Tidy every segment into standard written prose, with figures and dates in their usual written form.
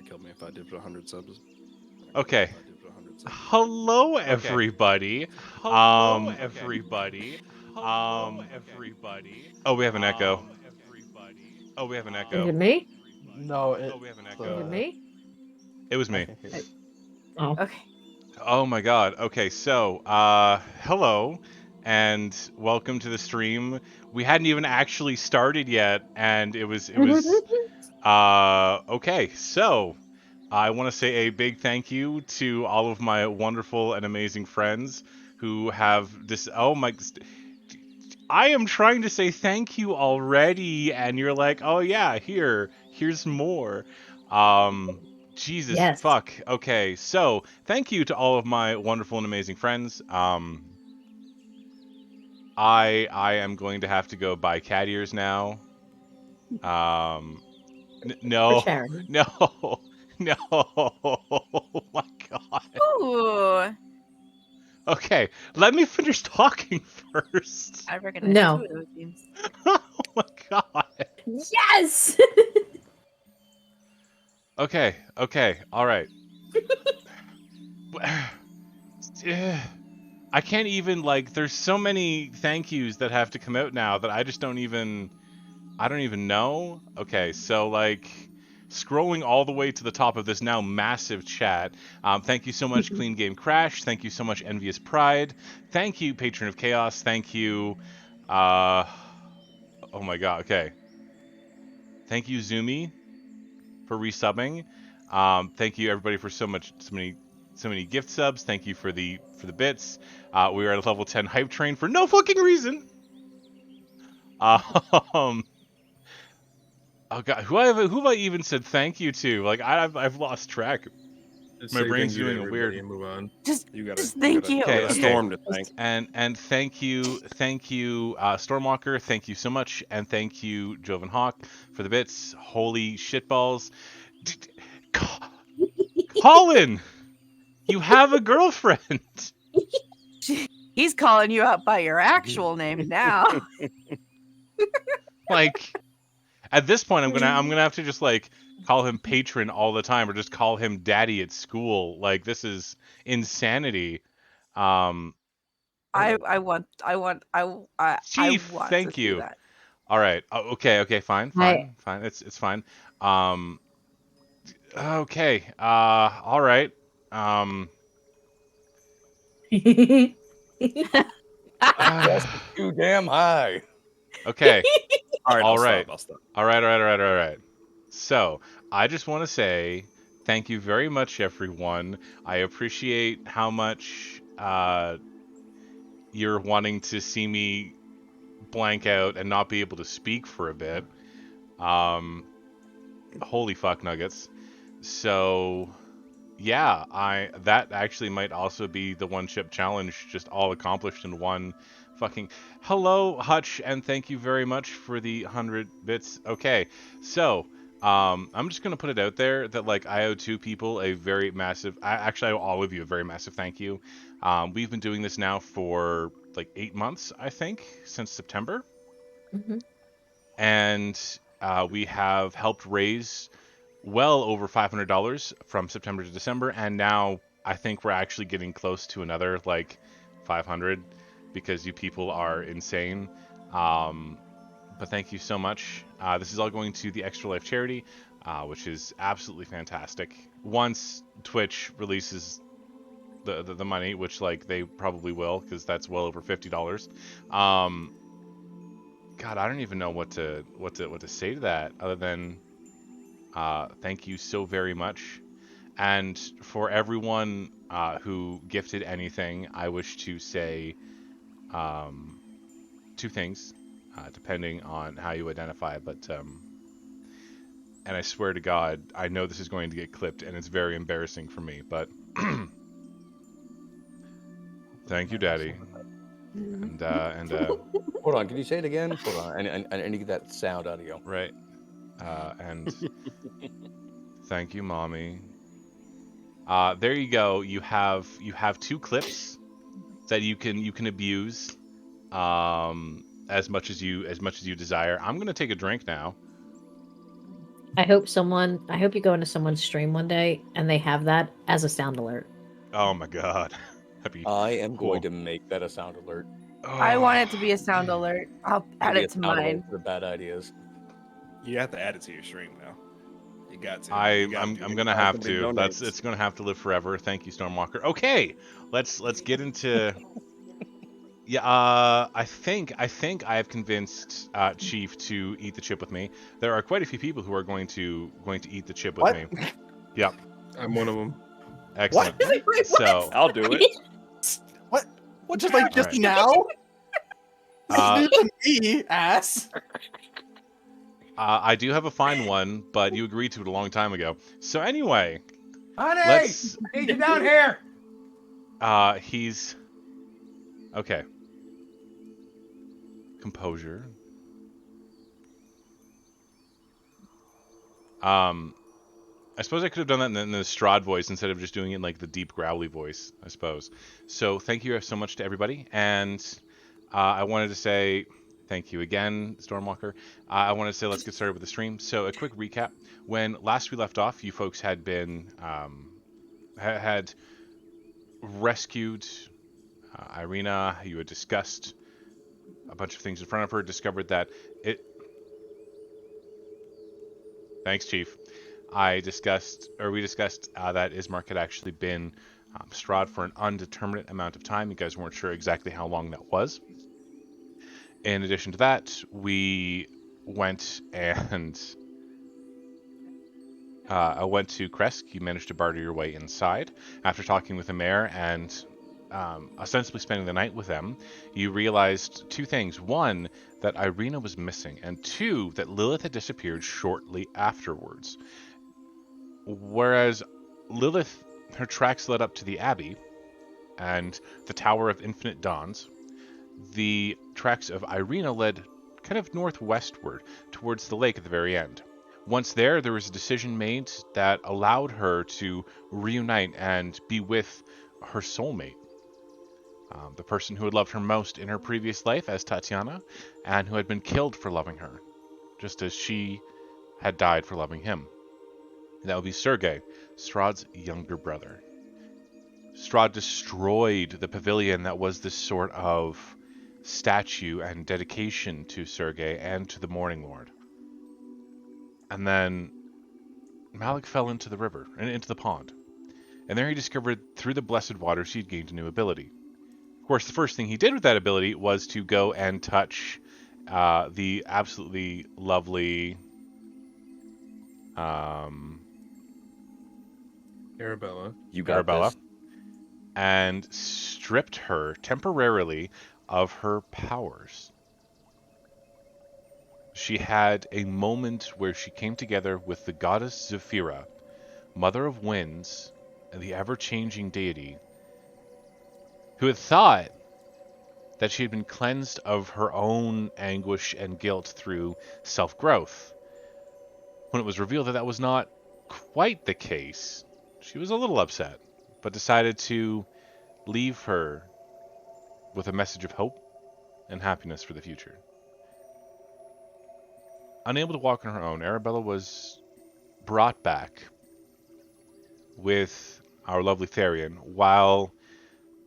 gonna kill me if I did 100 subs. Okay. Hello, everybody. Everybody. Oh, we have an echo. Is it me? No, Is it me? It was I me. can hear you. Oh. Okay. Oh my god. Okay, so, hello, and welcome to the stream. We hadn't even actually started yet, and it was, okay, so, I want to say a big thank you to all of my wonderful and amazing friends who have this, oh my, I am trying to say thank you already, and you're like, oh yeah, here's more. Jesus Yes. fuck. Okay, so thank you to all of my wonderful and amazing friends. I am going to have to go buy cat ears now. For No, charity. no, no. Oh my god. Ooh. Okay, let me finish talking first. I recognize No. 2 of those teams. Oh my god. Yes! Okay, all right. I can't even, like, there's so many thank yous that have to come out now that I just don't even know. Okay, so, like, scrolling all the way to the top of this now massive chat. Thank you so much, Clean Game Crash. Thank you so much, Envious Pride. Thank you, Patron of Chaos. Thank you, oh my god, okay. Thank you, Zoomy, for resubbing. Thank you, everybody, for so many gift subs. Thank you for the bits. We are at a level 10 hype train for no fucking reason. Oh god, who have I even said thank you to? Like I've lost track. Just My say brain's thank you to doing a everybody weird. and move on. Just You thank gotta, you. Okay, got a okay. storm to thank. And thank you, Stormwalker. Thank you so much, and thank you, Joven Hawk, for the bits. Holy shitballs, Colin, you have a girlfriend. He's calling you out by your actual name now. Like, at this point, I'm gonna have to just like call him patron all the time, or just call him daddy at school. Like, this is insanity. I want Chief, to thank see you. that. All right. Okay. Fine. It's fine. Okay. All right. That's too damn high. Okay. All right, All I'll right. stop. All right. So, I just want to say thank you very much, everyone. I appreciate how much you're wanting to see me blank out and not be able to speak for a bit. Holy fuck nuggets. So, yeah, that actually might also be the one chip challenge, just all accomplished in one fucking. Hello, Hutch, and thank you very much for the 100 bits. Okay, so I'm just gonna put it out there that, like, I owe 2 people a very massive. Actually, I owe all of you a very massive thank you. We've been doing this now for like 8 months, I think, since September, and we have helped raise well over $500 from September to December, and now I think we're actually getting close to another like 500 because you people are insane. But thank you so much. This is all going to the Extra Life charity, which is absolutely fantastic. Once Twitch releases the money, which, like, they probably will, because that's well over $50. God, I don't even know what to say to that other than thank you so very much. And for everyone who gifted anything, I wish to say 2 things, depending on how you identify. But and I swear to God, I know this is going to get clipped, and it's very embarrassing for me. But thank you, Daddy. And Hold on, can you say it again? Hold on, I need to get that sound out of you. right. And thank you, Mommy. There you go. You have 2 clips that you can abuse as much as you desire. I'm gonna take a drink now. I hope you go into someone's stream one day and they have that as a sound alert. Oh my god. That'd be I am cool. going to make that a sound alert. I want it to be a sound alert. I'll add Maybe it a to sound alert mine. for the bad ideas. You have to add it to your stream now. You got to. I'm gonna have to. It's gonna have to live forever. Thank you, Stormwalker. Okay, let's get into. Yeah, I think I have convinced Chief to eat the chip with me. There are quite a few people who are going to eat the chip with What? me. Yep, I'm one of them. excellent. Wait, what? So, I'll do it. What? What? Just like just Alright. now? Uh, This is me, ass. I do have a fine one, but you agreed to it a long time ago. So anyway, Honey, let's. I need you down here. He's okay. Composure. I suppose I could have done that in the Strahd voice instead of just doing it in like the deep growly voice, I suppose. So thank you so much to everybody, and I wanted to say thank you again, Stormwalker. I wanted to say let's get started with the stream. So a quick recap: when last we left off, you folks had been had rescued Irina. You had discussed a bunch of things in front of her. Discovered that it. Thanks, Chief. We discussed that Ismark had actually been Strahd for an undeterminate amount of time. You guys weren't sure exactly how long that was. In addition to that, we went and I went to Kresk. You managed to barter your way inside. After talking with the mayor and ostensibly spending the night with them, you realized two things. One, that Irina was missing, and two, that Lilith had disappeared shortly afterwards. Whereas Lilith, her tracks led up to the Abbey and the Tower of Infinite Dawns, the tracks of Irina led kind of northwestward towards the lake at the very end. Once there was a decision made that allowed her to reunite and be with her soulmate, the person who had loved her most in her previous life as Tatiana, and who had been killed for loving her, just as she had died for loving him. That would be Sergei, Strahd's younger brother. Strahd destroyed the pavilion that was this sort of statue and dedication to Sergei and to the Morning Lord. And then Malik fell into the river, and into the pond. And there he discovered through the blessed waters he'd gained a new ability. Of course, the first thing he did with that ability was to go and touch the absolutely lovely Arabella. You got Arabella, this. and stripped her temporarily of her powers. She had a moment where she came together with the goddess Zephyra, mother of winds, and the ever-changing deity, who had thought that she had been cleansed of her own anguish and guilt through self-growth. When it was revealed that that was not quite the case, she was a little upset, but decided to leave her with a message of hope and happiness for the future. Unable to walk on her own, Arabella was brought back with our lovely Therian, while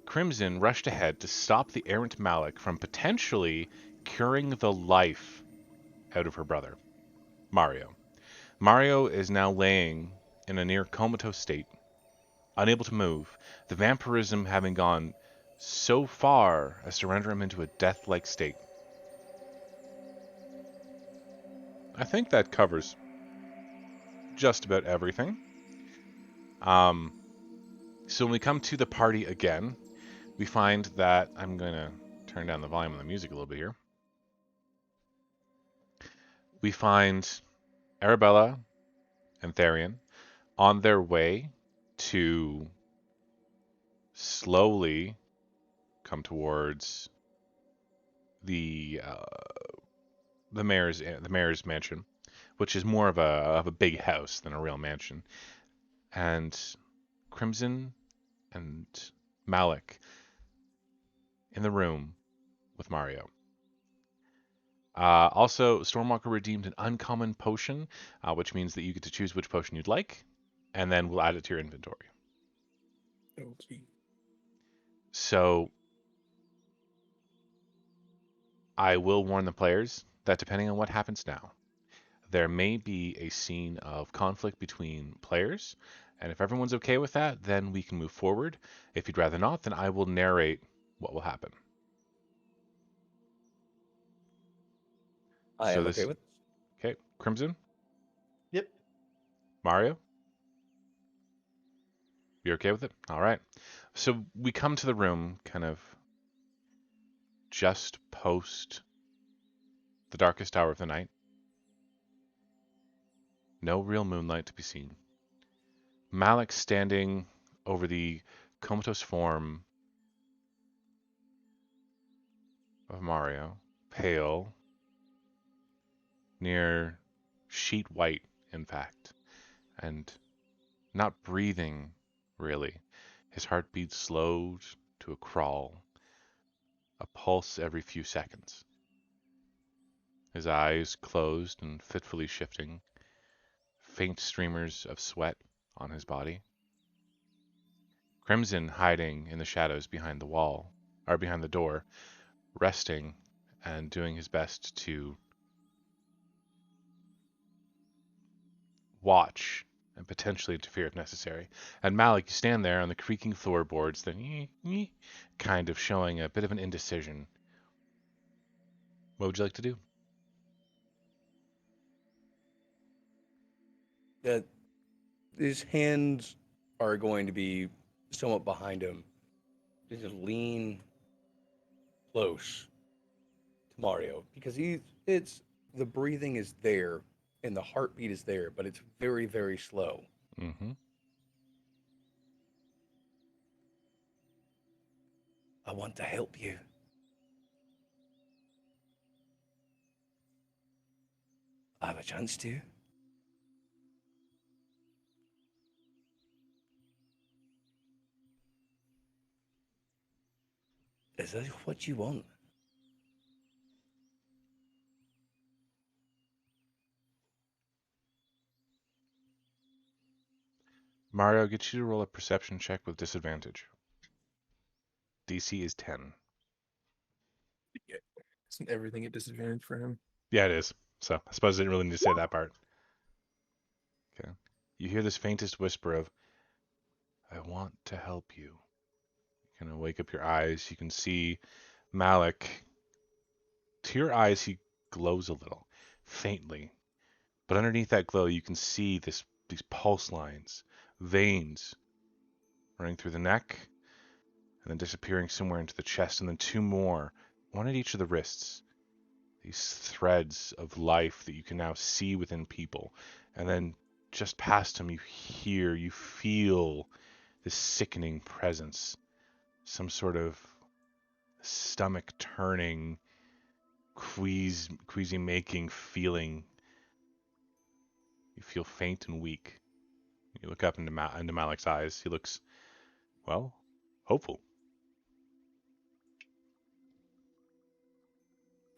Crimson rushed ahead to stop the errant Malik from potentially curing the life out of her brother, Mario. Mario is now laying in a near comatose state, unable to move, the vampirism having gone so far as to render him into a death-like state. I think that covers just about everything. So when we come to the party again, we find that I'm going to turn down the volume of the music a little bit here. We find Arabella and Therian on their way to slowly come towards the mayor's mansion, which is more of a big house than a real mansion. And Crimson and Malik in the room with Mario. Also, Stormwalker redeemed an uncommon potion, which means that you get to choose which potion you'd like, and then we'll add it to your inventory. Okay. So I will warn the players that depending on what happens now, there may be a scene of conflict between players, and if everyone's okay with that, then we can move forward. If you'd rather not, then I will narrate what will happen. I So am this, okay with this. okay, Crimson, Yep. Mario, you're okay with it? All right. So we come to the room kind of just post the darkest hour of the night. No real moonlight to be seen. Malik standing over the comatose form of Mario, pale, near sheet white, in fact, and not breathing, really. His heartbeat slowed to a crawl, a pulse every few seconds. His eyes closed and fitfully shifting, faint streamers of sweat on his body. Crimson hiding in the shadows behind the wall, or behind the door, resting and doing his best to watch and potentially interfere if necessary. And Malik, you stand there on the creaking floorboards, then kind of showing a bit of an indecision. What would you like to do? That his hands are going to be somewhat behind him. Just lean close to Mario because it's the breathing is there and the heartbeat is there, but it's very, very slow. Mm-hmm. I want to help you. I have a chance to. Is that what you want? Mario, get you to roll a perception check with disadvantage. DC is 10. Yeah. Isn't everything at disadvantage for him? Yeah, it is. So I suppose I didn't really need to say that part. Okay. You hear this faintest whisper of, I want to help you. You kind of wake up your eyes. You can see Malik. To your eyes, he glows a little, faintly. But underneath that glow, you can see these pulse lines, veins running through the neck, and then disappearing somewhere into the chest, and then two more, one at each of the wrists. These threads of life that you can now see within people. And then just past him, you feel this sickening presence, some sort of stomach turning, queasy making feeling. You feel faint and weak. You look up into Malik's eyes. He looks, well, hopeful.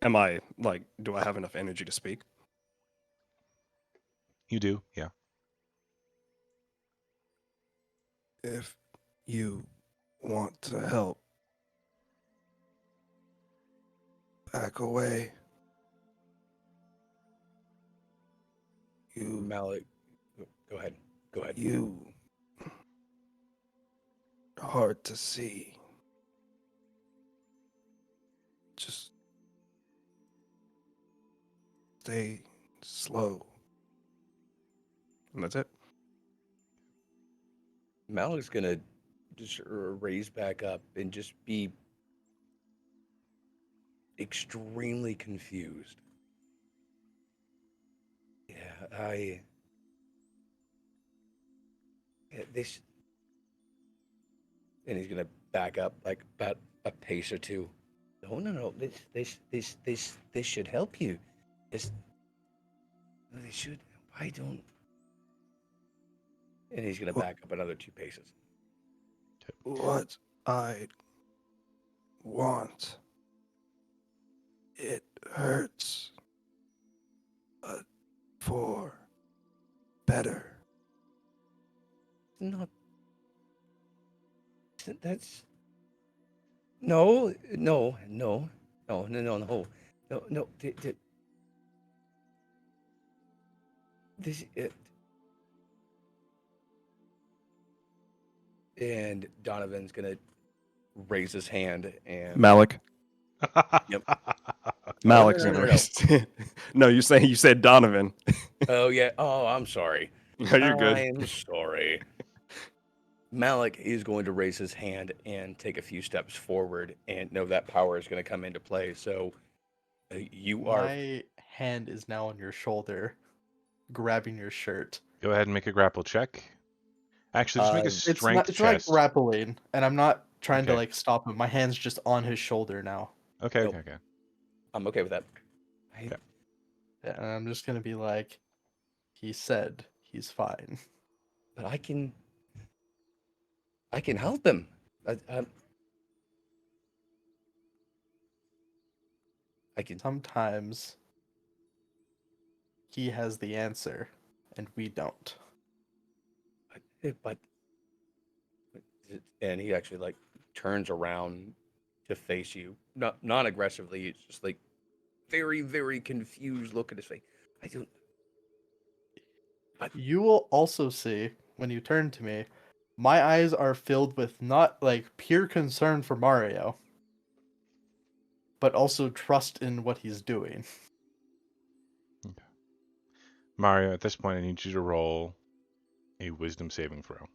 Am I like? Do I have enough energy to speak? You do, yeah. If you want to help, back away. You, Malik, go ahead. Go ahead. you, hard to see. Just stay slow. And that's it. Malik's gonna just raise back up and just be extremely confused. Yeah, this, and he's gonna back up like about a pace or two. No. This should help you. This, they should. Why don't? And he's gonna back up another 2 paces. What I want. It hurts. better. Not. That's. No, no, no, no, no, no, no, no, no. This. And Donovan's gonna raise his hand and Malik. Yep. Malik's no, gonna no, no. raise. No, you said Donovan. Oh yeah. Oh, I'm sorry. No, you're good. I'm sorry. Malik is going to raise his hand and take a few steps forward, and know that power is going to come into play. So you are. My hand is now on your shoulder, grabbing your shirt. Go ahead and make a grapple check. Actually, just make a It's strength It's not test. grappling, and I'm not trying to Okay. like stop him. My hand's just on his shoulder now. Okay, Nope. okay. I'm okay with that. Okay. Yeah, and I'm just gonna be like, he said he's fine. But I can help him. I can. Sometimes he has the answer, and we don't. But and he actually like turns around to face you, not aggressively. It's just like very, very confused look at his face. I don't. You will also see when you turn to me, my eyes are filled with not like pure concern for Mario, but also trust in what he's doing. Mario, at this point, I need you to roll a wisdom saving throw.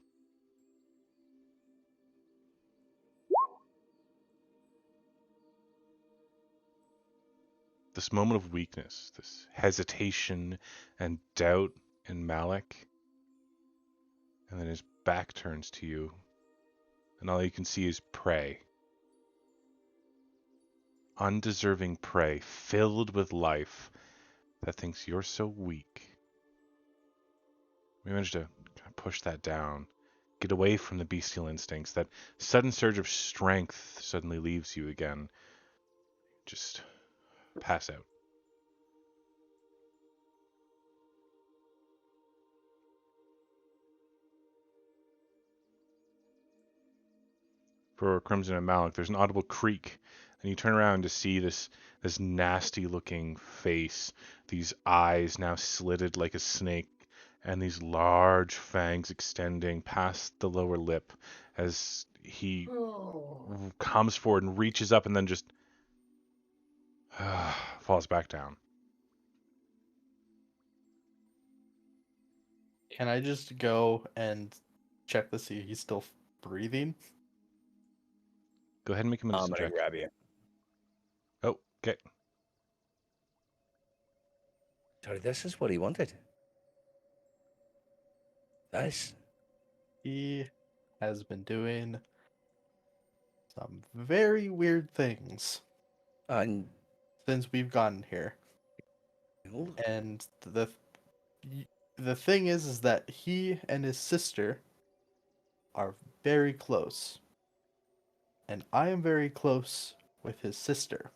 This moment of weakness, this hesitation and doubt in Malik, and then his back turns to you, and all you can see is prey. Undeserving prey, filled with life, that thinks you're so weak. We managed to kind of push that down, get away from the bestial instincts. That sudden surge of strength suddenly leaves you again. Just pass out. For Crimson and Malik, there's an audible creak, and you turn around to see this nasty looking face, these eyes now slitted like a snake, and these large fangs extending past the lower lip as he comes forward and reaches up and then just falls back down. Can I just go and check to see he's still breathing? Go ahead and make a I'm medicine gonna check. grab you. Oh, okay. Sorry, this is what he wanted. Nice. He has been doing some very weird things And since we've gotten here. And the thing is that he and his sister are very close. And I am very close with his sister.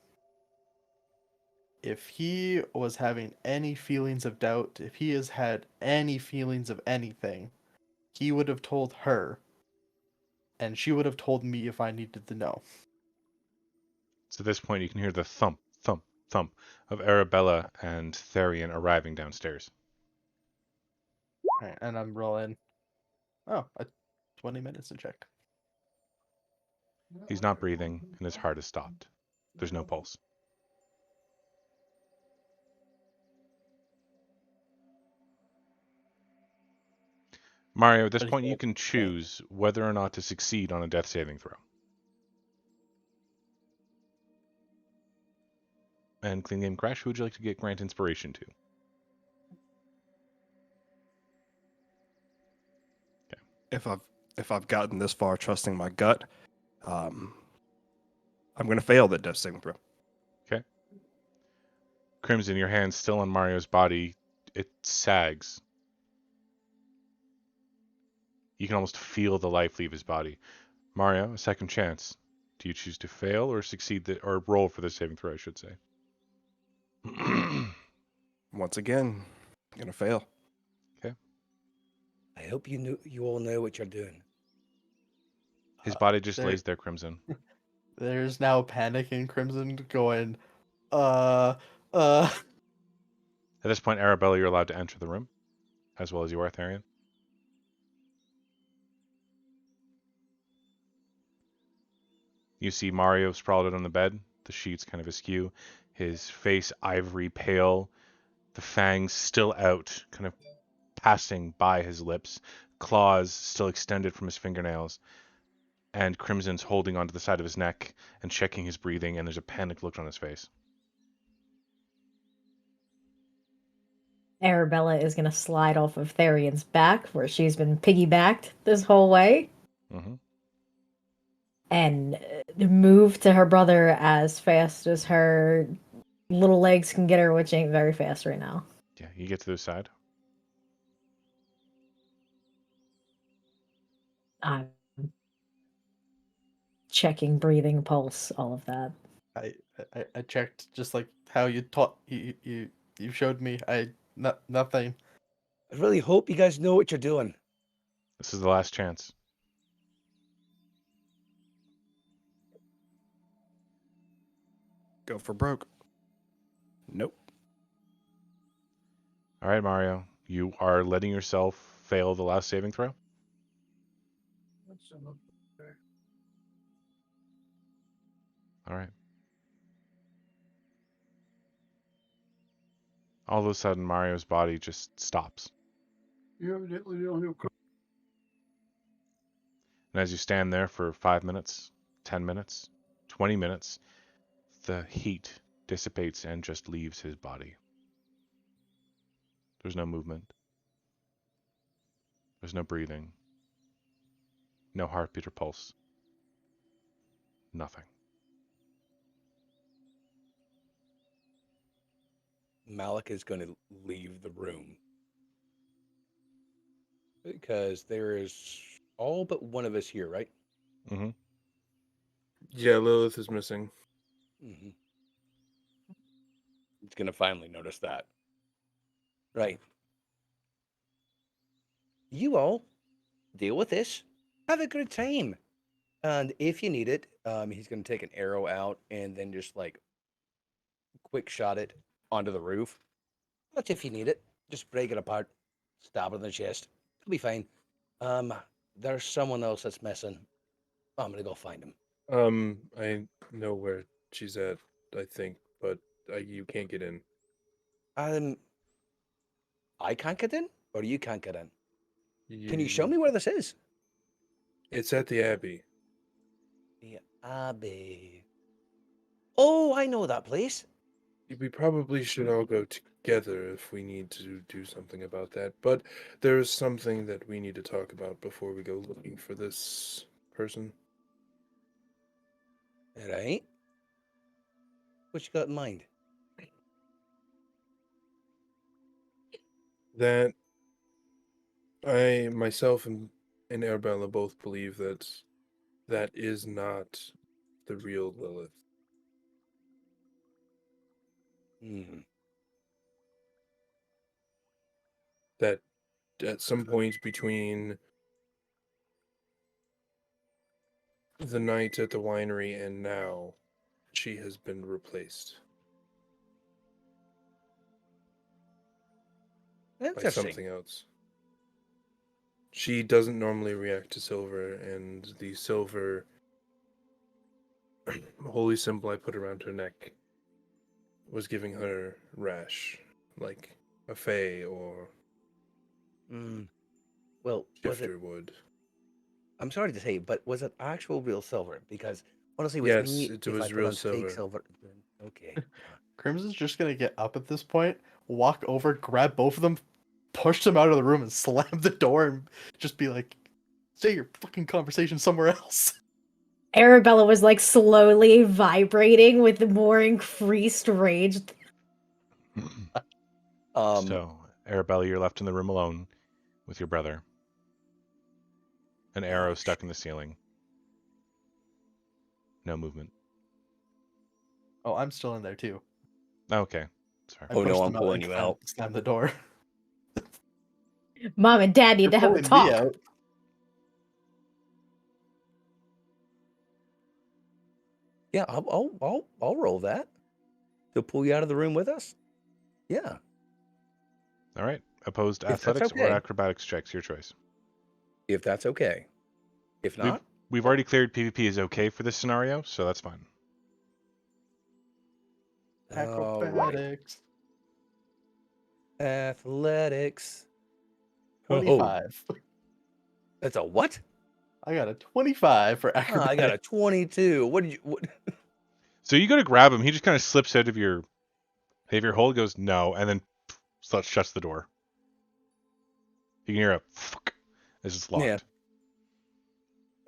If he was having any feelings of doubt, if he has had any feelings of anything, he would have told her, and she would have told me if I needed to know. So at this point, you can hear the thump, thump, thump of Arabella and Therian arriving downstairs. Alright, and I'm rolling. Oh, 20 minutes to check. He's not breathing, and his heart has stopped. There's no pulse. Mario, at this But point, he- you can choose whether or not to succeed on a death saving throw. And Clean Game Crash, who would you like to get grant inspiration to? If I've gotten this far trusting my gut, I'm gonna fail that death saving throw. Crimson, your hand's still on Mario's body. It sags. You can almost feel the life leave his body. Mario, a second chance. Do you choose to fail or succeed or roll for the saving throw, I should say? Once again, I'm gonna fail. Okay. I hope you all know what you're doing. His body just there- lays there, Crimson. There's now panic in Crimson going, uh. At this point, Arabella, you're allowed to enter the room, as well as you are, Therian. You see Mario sprawled out on the bed, the sheets kind of askew, his face ivory pale, the fangs still out, kind of passing by his lips, claws still extended from his fingernails, and Crimson's holding onto the side of his neck and checking his breathing, and there's a panicked look on his face. Arabella is going to slide off of Therian's back, where she's been piggybacked this whole way, Mm-hmm. and move to her brother as fast as her little legs can get her, which ain't very fast right now. Yeah, you get to the side. I'm checking breathing, pulse, all of that. I checked just like how you taught you showed me. Nothing. I really hope you guys know what you're doing. This is the last chance. Go for broke. Nope. All right, Mario, you are letting yourself fail the last saving throw. All right. All of a sudden, Mario's body just stops. And as you stand there for 5 minutes, 10 minutes, 20 minutes, the heat dissipates and just leaves his body. There's no movement. There's no breathing. No heartbeat or pulse. Nothing. Malik is going to leave the room because there is all but one of us here, right? Mm-hmm. Yeah, Lilith is missing. Mm-hmm. He's going to finally notice that. Right. You all deal with this. Have a good time. And if you need it, he's going to take an arrow out and then just like quick shot it onto the roof. That's if you need it. Just break it apart, stab it in the chest. It'll be fine. There's someone else that's missing. I'm going to go find him. I know where she's at, I think, but you can't get in. I can't get in, or you can't get in. Can you You- show me where this is? It's at the Abbey. The Abbey. Oh, I know that place. We probably should all go together if we need to do something about that. But there is something that we need to talk about before we go looking for this person. Right. What you got in mind? That I myself and Arabella both believe that that is not the real Lilith. Hmm. That at some point between the night at the winery and now, she has been replaced by Interesting. something else. She doesn't normally react to silver, and the silver holy symbol I put around her neck was giving her rash, like a fae or Hmm. Well, was it? shifter would. I'm sorry to say, but was it actual real silver? Because honestly, with Yes, me, it if I was put real on fake silver. silver, then okay. Crimson's just gonna get up at this point, walk over, grab both of them, push them out of the room, and slam the door, and just be like, "Say your fucking conversation somewhere else." Arabella was like slowly vibrating with more increased rage. So, Arabella, you're left in the room alone with your brother. An arrow stuck in the ceiling. No movement. Oh, I'm still in there too. Okay. Sorry. I Oh, no, pushed I'm them pulling and you out. slammed the door. Mom and Dad need You're to have a pulling me talk. out. Yeah, I'll roll that. To pull you out of the room with us. Yeah. All right. Opposed If that's athletics or okay. acrobatics checks, your choice. If that's okay. If not, We've already cleared PvP is okay for this scenario, so that's fine. all right. Acrobatics. Athletics. Oh, 25. that's a what? I got a 25 for Oh, acrobatics. I got a 22. What did you? What? So you go to grab him, he just kind of slips out of your hold, goes no, and then shuts the door. You can hear a fuck as it's locked. Yeah.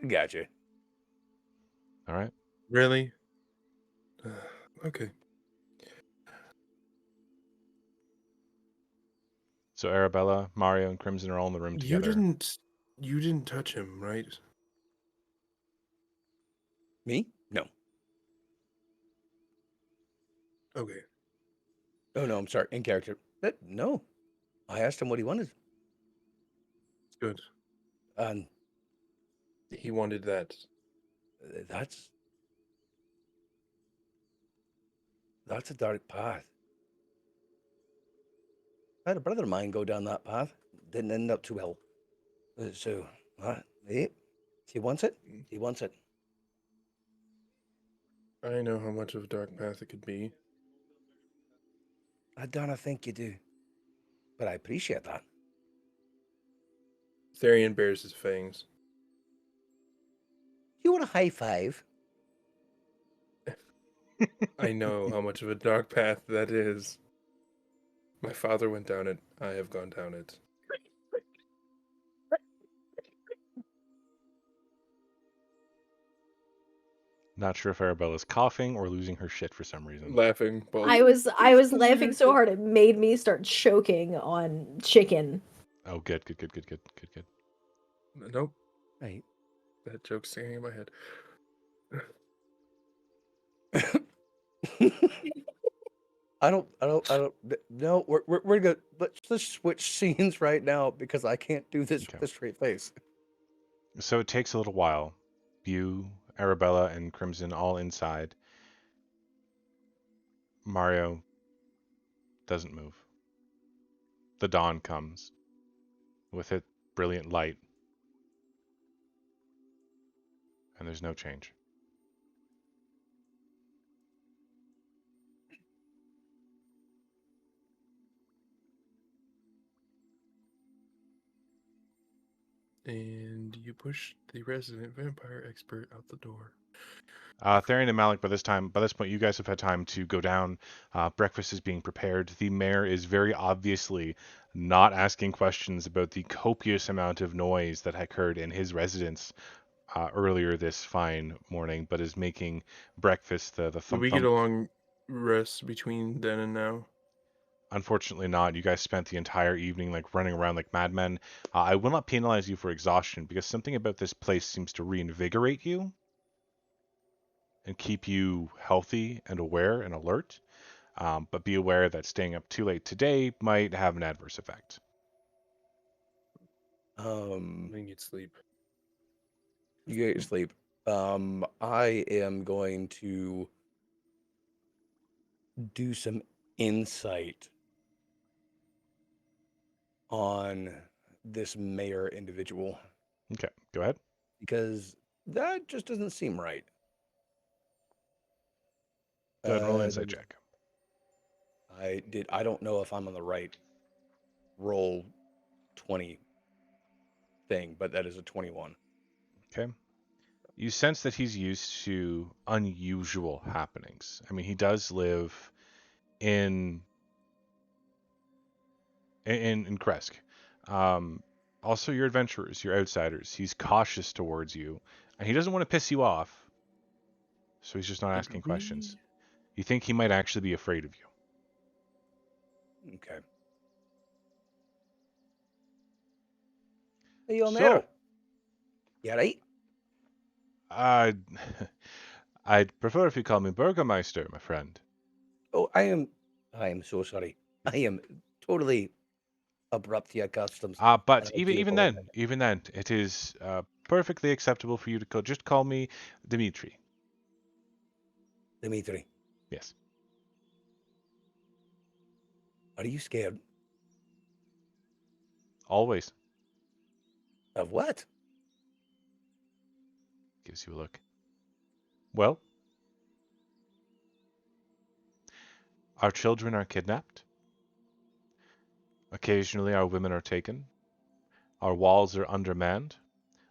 Gotcha. All right. Really? Okay. So Arabella, Mario, and Crimson are all in the room together. You didn't touch him, right? Me? No. Okay. Oh no, I'm sorry. In character. No. I asked him what he wanted. Good. Um, He wanted that. that's a dark path. I had a brother of mine go down that path. Didn't end up too well. So, he wants it. He wants it. I know how much of a dark path it could be. I don't think you do, but I appreciate that. Therian bears his fangs. You want a high five? I know how much of a dark path that is. My father went down it. I have gone down it. Not sure if Arabella's coughing or losing her shit for some reason. Laughing. Both. I was laughing so hard it made me start choking on chicken. Oh, good. Nope. Right. That joke's singing in my head. I don't. No, we're good. Let's switch scenes right now because I can't do this with a straight face. So it takes a little while. You, Arabella, and Crimson all inside. Mario doesn't move. The dawn comes with its brilliant light, and there's no change. And you push the resident vampire expert out the door. Therian and Malik, by this point, you guys have had time to go down. Breakfast is being prepared. The mayor is very obviously not asking questions about the copious amount of noise that occurred in his residence earlier this fine morning, but is making breakfast the Do thump we get thump. a long rest between then and now? Unfortunately not. You guys spent the entire evening like running around like madmen. I will not penalize you for exhaustion because something about this place seems to reinvigorate you and keep you healthy and aware and alert. But be aware that staying up too late today might have an adverse effect. I need sleep. You get your sleep. I am going to do some insight on this mayor individual Okay, go ahead. because that just doesn't seem right. Go ahead and roll an insight check. I don't know if I'm on the right roll 20 thing, but that is a 21. Okay. You sense that he's used to unusual happenings. I mean, he does live in Kresk. Also, you're adventurers, you're outsiders. He's cautious towards you, and he doesn't want to piss you off, so he's just not asking questions. You think he might actually be afraid of you. Okay. Hey, yo, mayor. You right? I'd prefer if you call me Burgermeister, my friend. Oh, I am so sorry. I am totally abrupt your customs. But and I do even apologize. then, it is perfectly acceptable for you to just call me Dimitri. Dimitri, Yes. are you scared Always. of what? Gives you a look. Well, our children are kidnapped. Occasionally, our women are taken. Our walls are undermanned.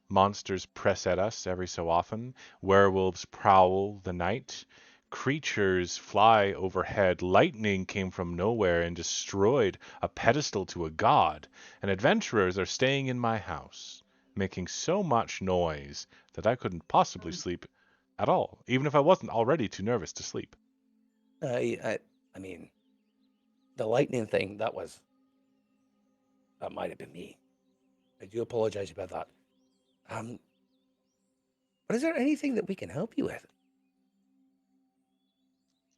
Monsters press at us every so often. Werewolves prowl the night. Creatures fly overhead. Lightning came from nowhere and destroyed a pedestal to a god. And adventurers are staying in my house, making so much noise that I couldn't possibly sleep at all, even if I wasn't already too nervous to sleep. I mean, the lightning thing, that might have been me. I do apologize about that. But is there anything that we can help you with?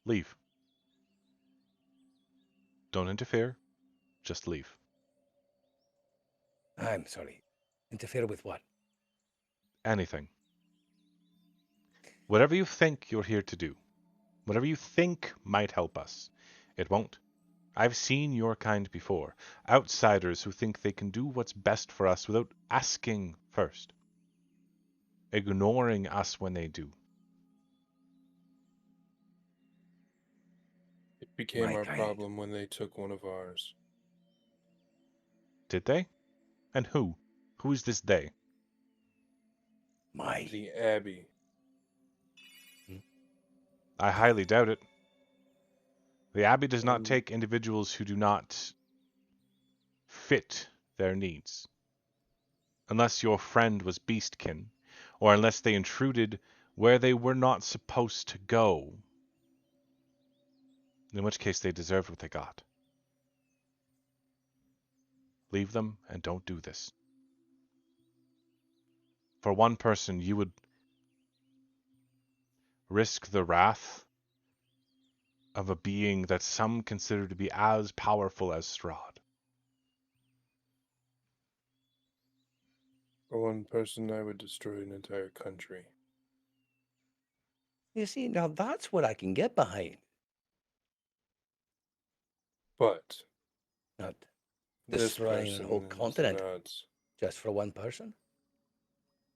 Leave. Don't interfere. Just leave. I'm sorry. Interfere with what? Anything. Whatever you think you're here to do. Whatever you think might help us. It won't. I've seen your kind before. Outsiders who think they can do what's best for us without asking first. Ignoring us when they do. It became My our kind. problem when they took one of ours. Did they? And who? Who is this they? My. The Abbey. I highly doubt it. The Abbey does not Um, take individuals who do not fit their needs. Unless your friend was beastkin, or unless they intruded where they were not supposed to go. In which case they deserved what they got. Leave them and don't do this. For one person, you would risk the wrath of a being that some consider to be as powerful as Strahd. For one person, I would destroy an entire country. You see, now that's what I can get behind. But Not this destroying an whole person is continent not. just for one person.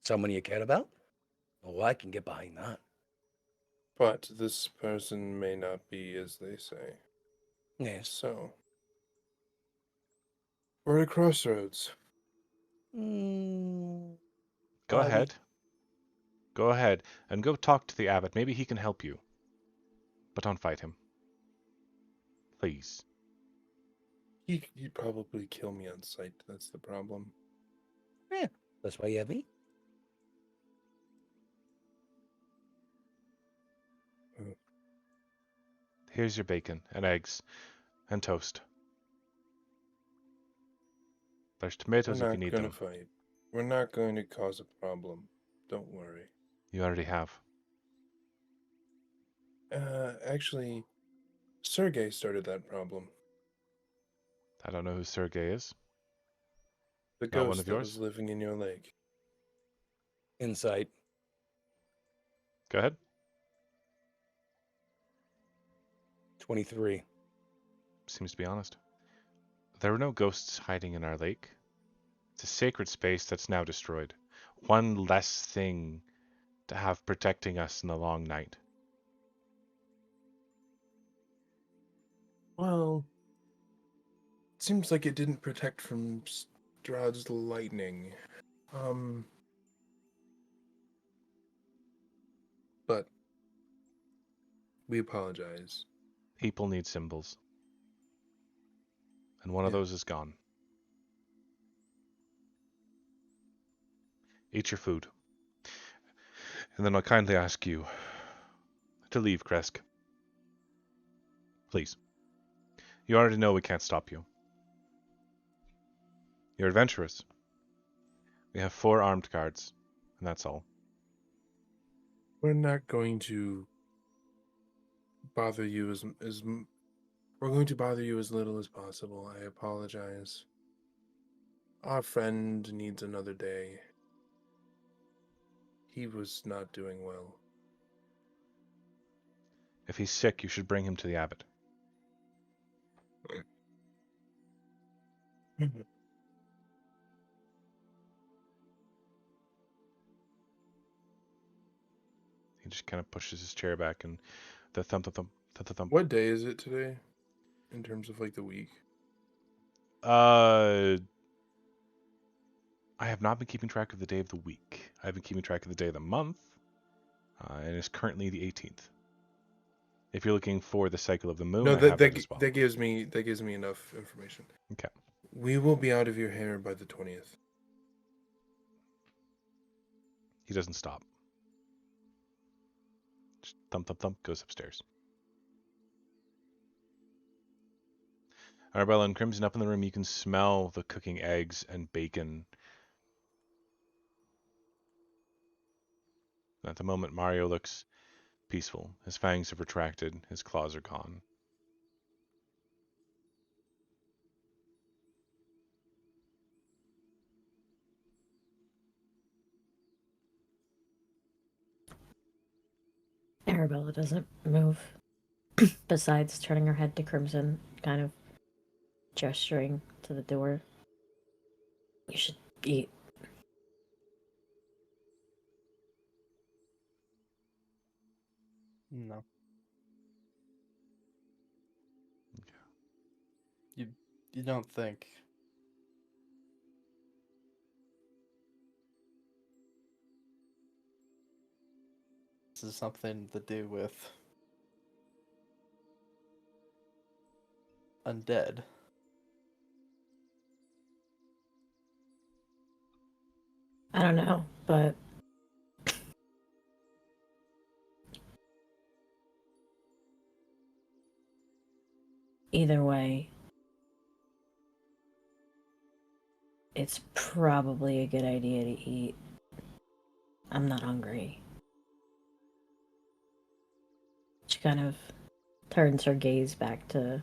Someone you care about? Oh, I can get behind that. But this person may not be as they say. Yes. So, we're at a crossroads. Go Are we? ahead. Go ahead and go talk to the abbot. Maybe he can help you. But don't fight him. Please. He'd probably kill me on sight. That's the problem. Yeah, that's why you have me. Here's your bacon and eggs and toast. There's We're tomatoes if you not need going to them. fight. We're not going to cause a problem. Don't worry. You already have. Actually, Sergei started that problem. I don't know who Sergei is. The Not one ghost of that was yours? living in your lake. Insight. Go ahead. 23. Seems to be honest. There were no ghosts hiding in our lake. It's a sacred space that's now destroyed. One less thing to have protecting us in the long night. Well, it seems like it didn't protect from Strahd's lightning. But we apologize. People need symbols. And one of Yeah. those is gone. Eat your food. And then I'll kindly ask you to leave, Kresk. Please. You already know we can't stop you. You're adventurous. We have 4 armed guards, and that's all. We're not going to bother you we're going to bother you as little as possible. I apologize. Our friend needs another day. He was not doing well. If he's sick, you should bring him to the abbot. He just kind of pushes his chair back and the thump, thump, thump, thump, thump, thump. What day is it today, in terms of like the week? I have not been keeping track of the day of the week. I've been keeping track of the day of the month, and it's currently the 18th. If you're looking for the cycle of the moon, No, I have that as well. that gives me enough information. Okay. We will be out of your hair by the 20th. He doesn't stop. Just thump, thump, thump, goes upstairs. Arabella and Crimson up in the room, you can smell the cooking eggs and bacon. At the moment, Mario looks peaceful. His fangs have retracted, his claws are gone. Arabella doesn't move. Besides turning her head to Crimson, kind of gesturing to the door. You should eat. No. You don't think this is something to do with undead? I don't know, but either way, it's probably a good idea to eat. I'm not hungry. She kind of turns her gaze back to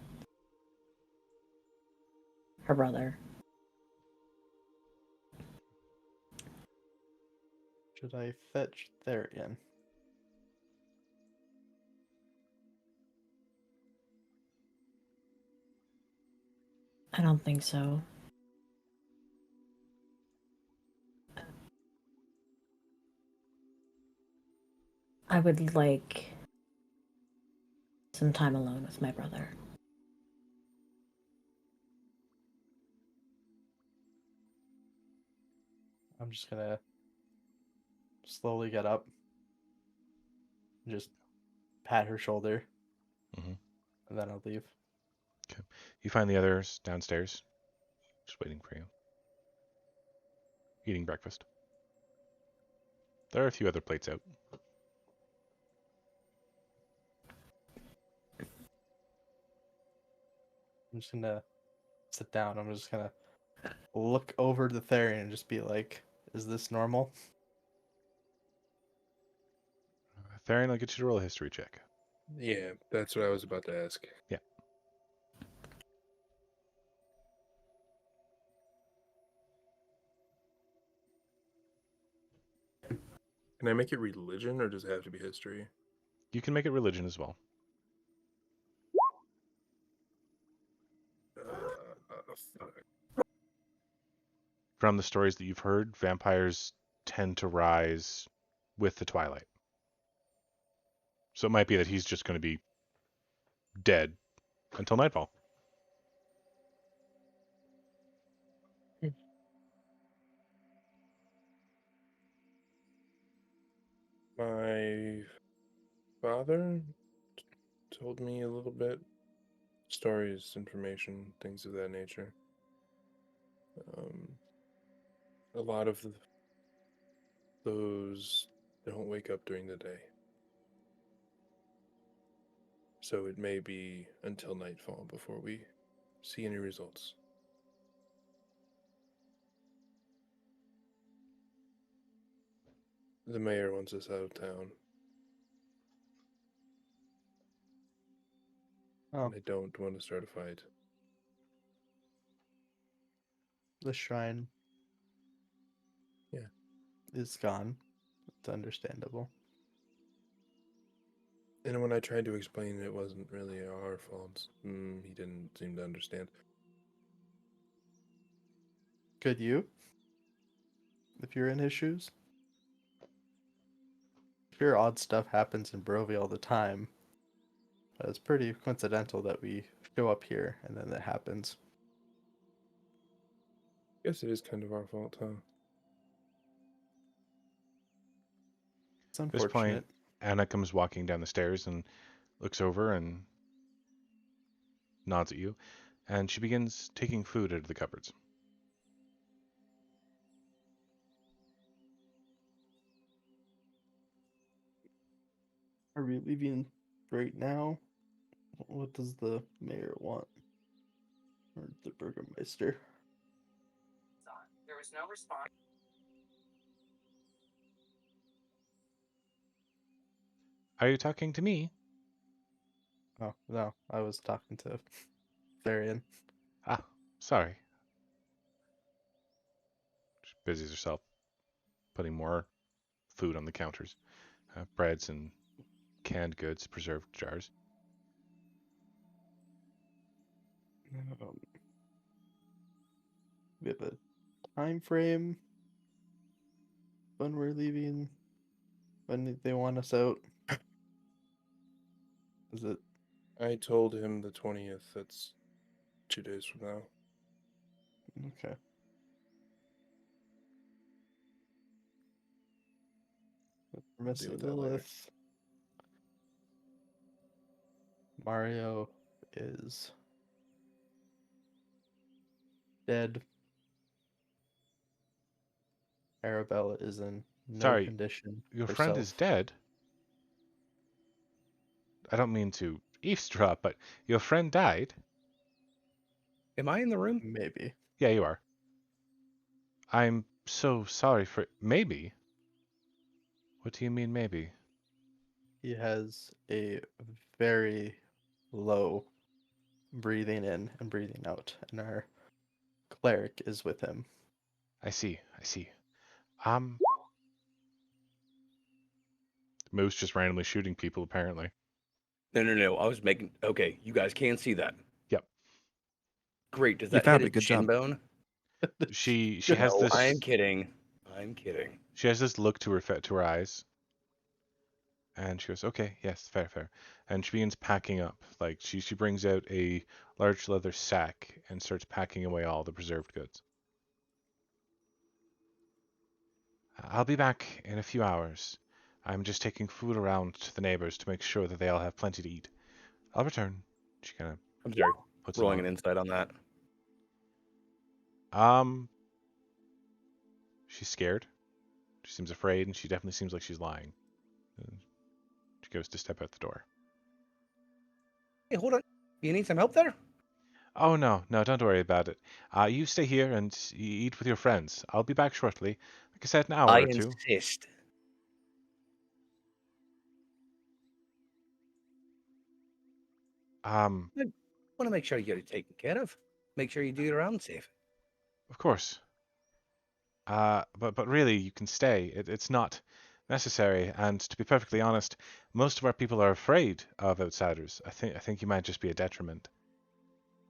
her brother. Should I fetch Therian? I don't think so. I would like some time alone with my brother. I'm just gonna slowly get up, and just pat her shoulder, Mhm. and then I'll leave. You find the others downstairs, just waiting for you, eating breakfast. There are a few other plates out. I'm just gonna sit down. I'm just gonna look over the Therian and just be like, "Is this normal?" Therian, I'll get you to roll a history check. Yeah, that's what I was about to ask. Yeah. Can I make it religion, or does it have to be history? You can make it religion as well. Fuck. From the stories that you've heard, vampires tend to rise with the twilight. So it might be that he's just going to be dead until nightfall. My father told me a little bit. Stories, information, things of that nature. A lot of those don't wake up during the day. So it may be until nightfall before we see any results. The mayor wants us out of town. Oh, And I don't want to start a fight. The shrine. Yeah. Is gone. It's understandable. And when I tried to explain it wasn't really our fault, he didn't seem to understand. Could you? If you're in his shoes? Sure, odd stuff happens in Brovie all the time. But it's pretty coincidental that we show up here and then that happens. Guess it is kind of our fault, huh? It's At this point, unfortunate. Anna comes walking down the stairs and looks over and nods at you, and she begins taking food out of the cupboards. Are we leaving right now? What does the mayor want? Or the burgermeister? There was no response. Are you talking to me? Oh, no. I was talking to Tharian. Ah, sorry. She busies herself putting more food on the counters, breads and canned goods, preserved jars. Um, we have a time frame when we're leaving, when they want us out. Is it I told him the 20th. That's 2 days from now. okay? Miss Deal with that later. Lilith. Mario is dead. Arabella is in no Sorry, condition your herself. friend is dead? I don't mean to eavesdrop, but your friend died? Am I in the room? Maybe. Yeah, you are. I'm so sorry for... Maybe? What do you mean, maybe? He has a very low breathing in and breathing out, and our cleric is with him. I see, I see. Moose just randomly shooting people, apparently. No. I was making. Okay, you guys can see that. Yep. Great. Does You that found hit it. his Good shin job. bone? She has No, this... I'm kidding. I'm kidding. She has this look to her eyes, and she goes, "Okay, yes, fair." And she begins packing up. Like she brings out a large leather sack and starts packing away all the preserved goods. I'll be back in a few hours. I'm just taking food around to the neighbors to make sure that they all have plenty to eat. I'll return. She kind of I'm sorry. puts it Rolling on. an insight on that. She's scared. She seems afraid, and she definitely seems like she's lying. She goes to step out the door. Hey, hold on. You need some help there? Oh, no, don't worry about it. You stay here and eat with your friends. I'll be back shortly. Like I said, an hour I or two. insist. Um, I want to make sure you get it taken care of. Make sure you do it around safe. of course. But really, you can stay. It's not necessary. And to be perfectly honest, most of our people are afraid of outsiders. I think you might just be a detriment.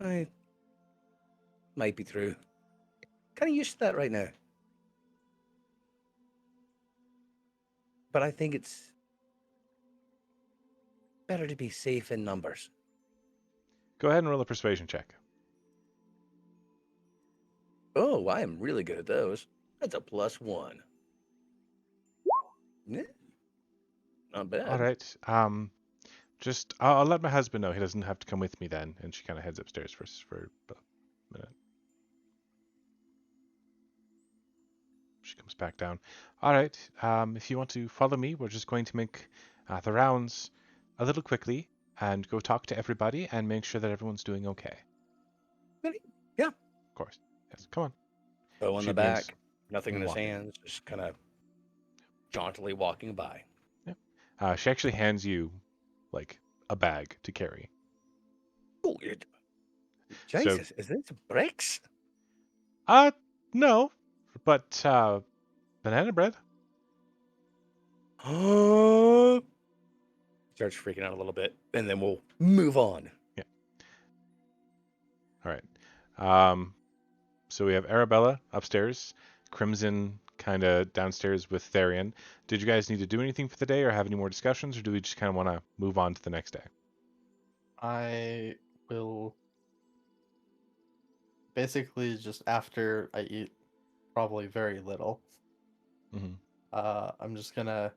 I might be true. Kind of used to that right now. But I think it's better to be safe in numbers. Go ahead and roll a persuasion check. Oh, I am really good at those. That's a +1. Yeah, not bad. All right. Just I'll let my husband know he doesn't have to come with me then. And she kind of heads upstairs for a minute. She comes back down. All right. If you want to follow me, we're just going to make the rounds a little quickly and go talk to everybody and make sure that everyone's doing okay. Really? Yeah. Of course. Yes. Come on. Bow on She the begins back, nothing in his walking. hands, just kind of jauntily walking by. She actually hands you like a bag to carry. Oh, Jesus, is this bricks? No, but banana bread. Starts freaking out a little bit, and then we'll move on. Yeah. All right. So we have Arabella upstairs, Crimson kind of downstairs with Therian. Did you guys need to do anything for the day or have any more discussions, or do we just kind of want to move on to the next day? I will basically just after I eat probably very little. Mm-hmm. I'm just gonna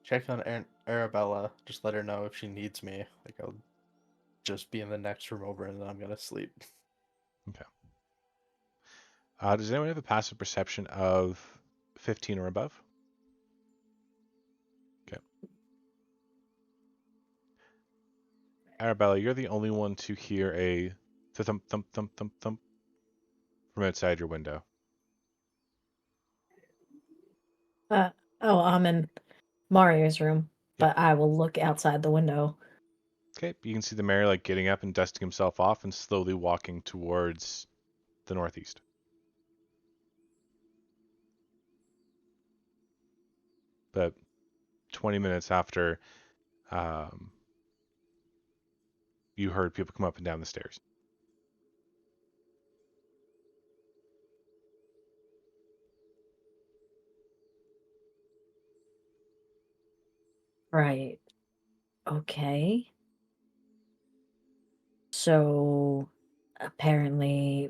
check on Arabella, just let her know if she needs me. Like I'll just be in the next room over and then I'm gonna sleep. Okay. Does anyone have a passive perception of 15 or above? Okay. Arabella, you're the only one to hear a thump thump thump thump thump from outside your window. Oh, I'm in Mario's room, Yep. but I will look outside the window. Okay, you can see the mayor like getting up and dusting himself off and slowly walking towards the northeast. But 20 minutes after you heard people come up and down the stairs. Right. Okay. So apparently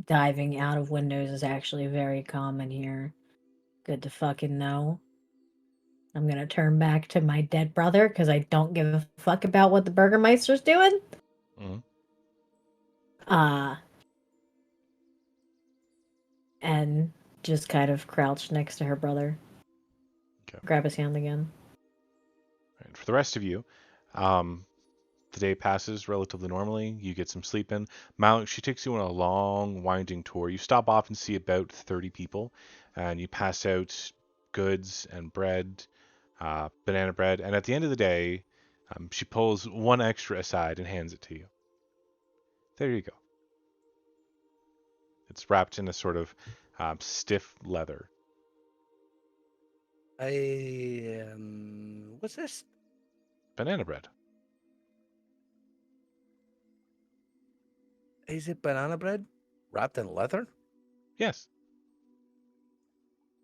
diving out of windows is actually very common here. Good to fucking know. I'm gonna turn back to my dead brother because I don't give a fuck about what the Burgermeister's doing. Mm-hmm. Uh, and just kind of crouch next to her brother. Okay. Grab his hand again. And for the rest of you, the day passes relatively normally. You get some sleep in. Malik, she takes you on a long, winding tour. You stop off and see about 30 people, and you pass out goods and bread, banana bread. And at the end of the day, she pulls one extra aside and hands it to you. There you go. It's wrapped in a sort of stiff leather. What's this? Banana bread. Is it banana bread wrapped in leather? Yes.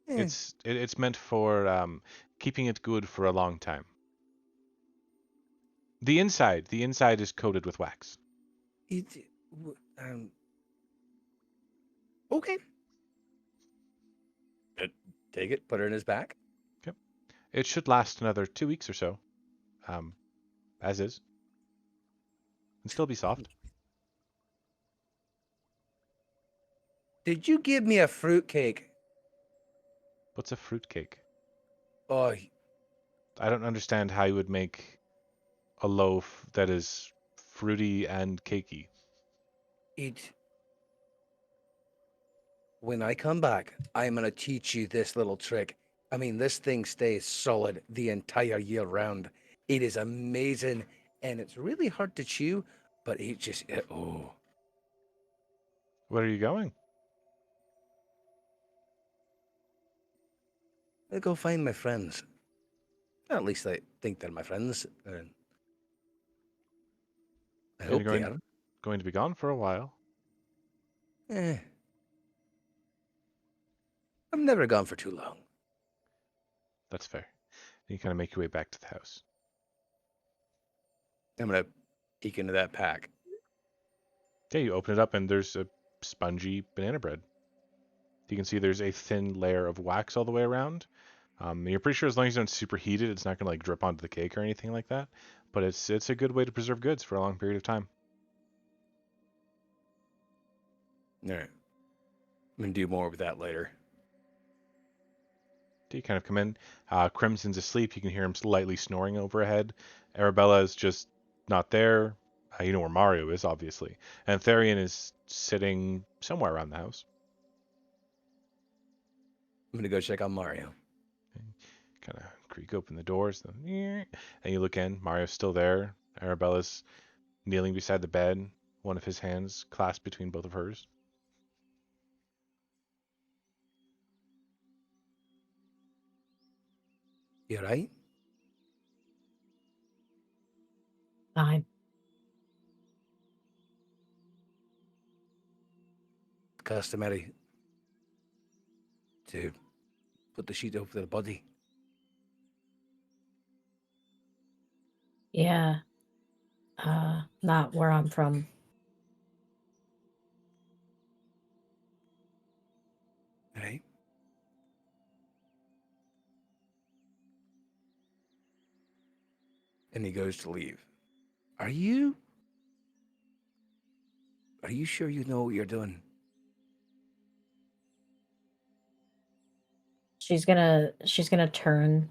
Eh, It's meant for keeping it good for a long time. The inside is coated with wax. it, w- um, okay. Take it, put it in his back. Yep. It should last another 2 weeks or so, um, as is, and still be soft. Did you give me a fruit cake? What's a fruit cake? Oh, I don't understand how you would make a loaf that is fruity and cakey. it. When I come back, I'm gonna teach you this little trick. I mean, this thing stays solid the entire year round. It is amazing, and it's really hard to chew, but oh. Where are you going? I'll go find my friends. At least I think they're my friends, and I And you're hope they are. going to be gone for a while. Eh, I'm never gone for too long. That's fair. And you kind of make your way back to the house. I'm gonna peek into that pack. Yeah, you open it up and there's a spongy banana bread. You can see there's a thin layer of wax all the way around. And you're pretty sure as long as you don't superheat it, it's not gonna like drip onto the cake or anything like that. But it's a good way to preserve goods for a long period of time. All right. I'm gonna do more with that later. You kind of come in. Crimson's asleep. You can hear him slightly snoring overhead. Arabella is just not there. You know where Mario is, obviously. And Therian is sitting somewhere around the house. I'm gonna go check on Mario. Kind of creak open the doors, and you look in. Mario's still there. Arabella's kneeling beside the bed, one of his hands clasped between both of hers. You right? Fine. Customary to put the sheet over the body. Yeah. Not where I'm from. Right? And he goes to leave. Are you sure you know what you're doing? She's gonna turn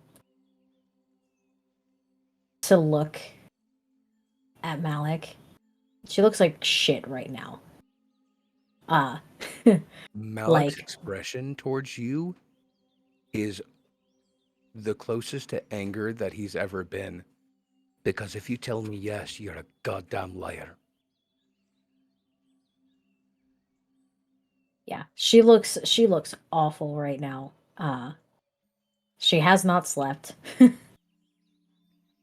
to look at Malik. She looks like shit right now. Malik's Like, expression towards you is the closest to anger that he's ever been. Because if you tell me yes, you're a goddamn liar. yeah, she looks awful right now. She has not slept.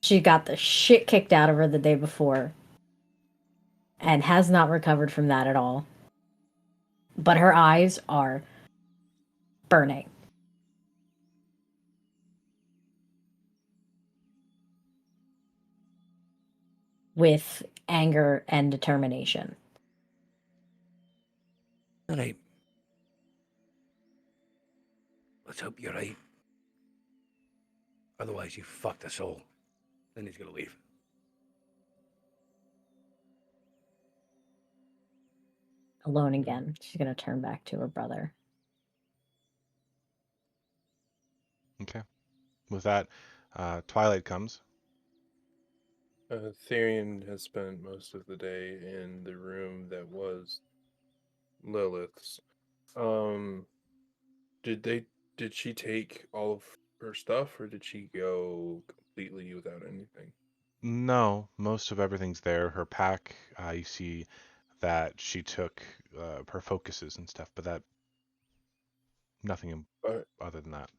She got the shit kicked out of her the day before and has not recovered from that at all. But her eyes are burning. With anger and determination. All right. Let's hope you're right. Otherwise, you fucked us all. Then he's gonna leave. Alone again. She's gonna turn back to her brother. Okay. With that, twilight comes. Therian has spent most of the day in the room that was Lilith's. Um, did she take all of her stuff, or did she go completely without anything? No, most of everything's there. Her pack, you see that she took her focuses and stuff, but that nothing other than that.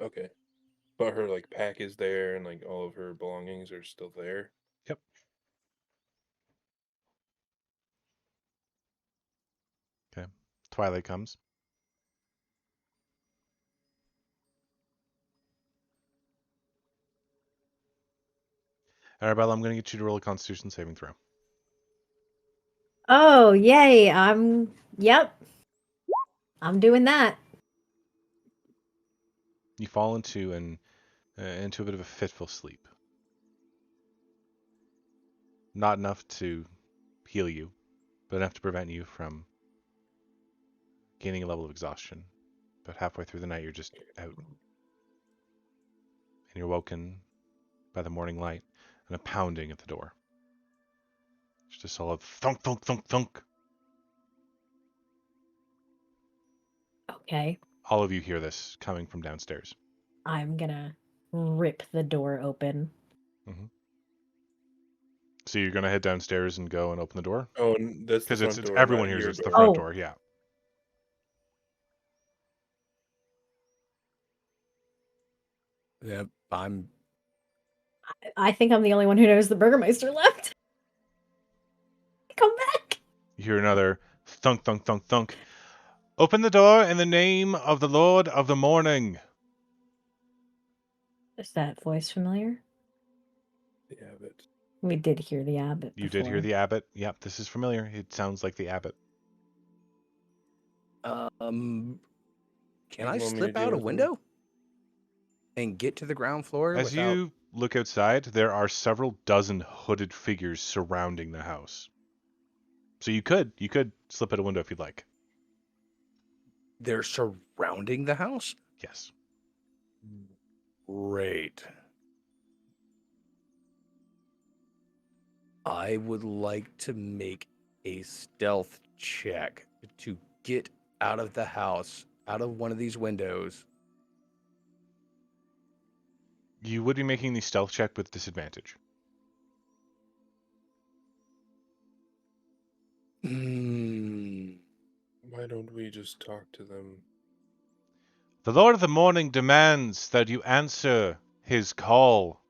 Okay, but her like pack is there, and like all of her belongings are still there. Yep. Okay. Twilight comes. Arabella, I'm going to get you to roll a Constitution saving throw. Oh, yay. Yep. I'm doing that. You fall into a bit of a fitful sleep. Not enough to heal you, but enough to prevent you from gaining a level of exhaustion. But halfway through the night, you're just out. And you're woken by the morning light and a pounding at the door. Just a solid thunk, thunk, thunk, thunk. Okay. All of you hear this coming from downstairs. I'm gonna rip the door open. Mm-hmm. So you're going to head downstairs and go and open the door? Oh, and that's the Because front it's door. everyone not hears your it's the door. front Oh. door, yeah. Yep, I'm. I think I'm the only one who knows the Burgermeister left. Come back. You hear another thunk, thunk, thunk, thunk. Open the door in the name of the Lord of the Morning. Is that voice familiar? Yeah, but We did hear the abbot You before. did hear the abbot. Yep, this is familiar. It sounds like the abbot. Can You I want me to slip deal out a with him? window and get to the ground floor As without? you look outside, there are several dozen hooded figures surrounding the house. So you could slip out a window if you'd like. They're surrounding the house. Yes. Great. I would like to make a stealth check to get out of the house, out of one of these windows. You would be making the stealth check with disadvantage. Hmm. why don't we just talk to them? The Lord of the Morning demands that you answer his call.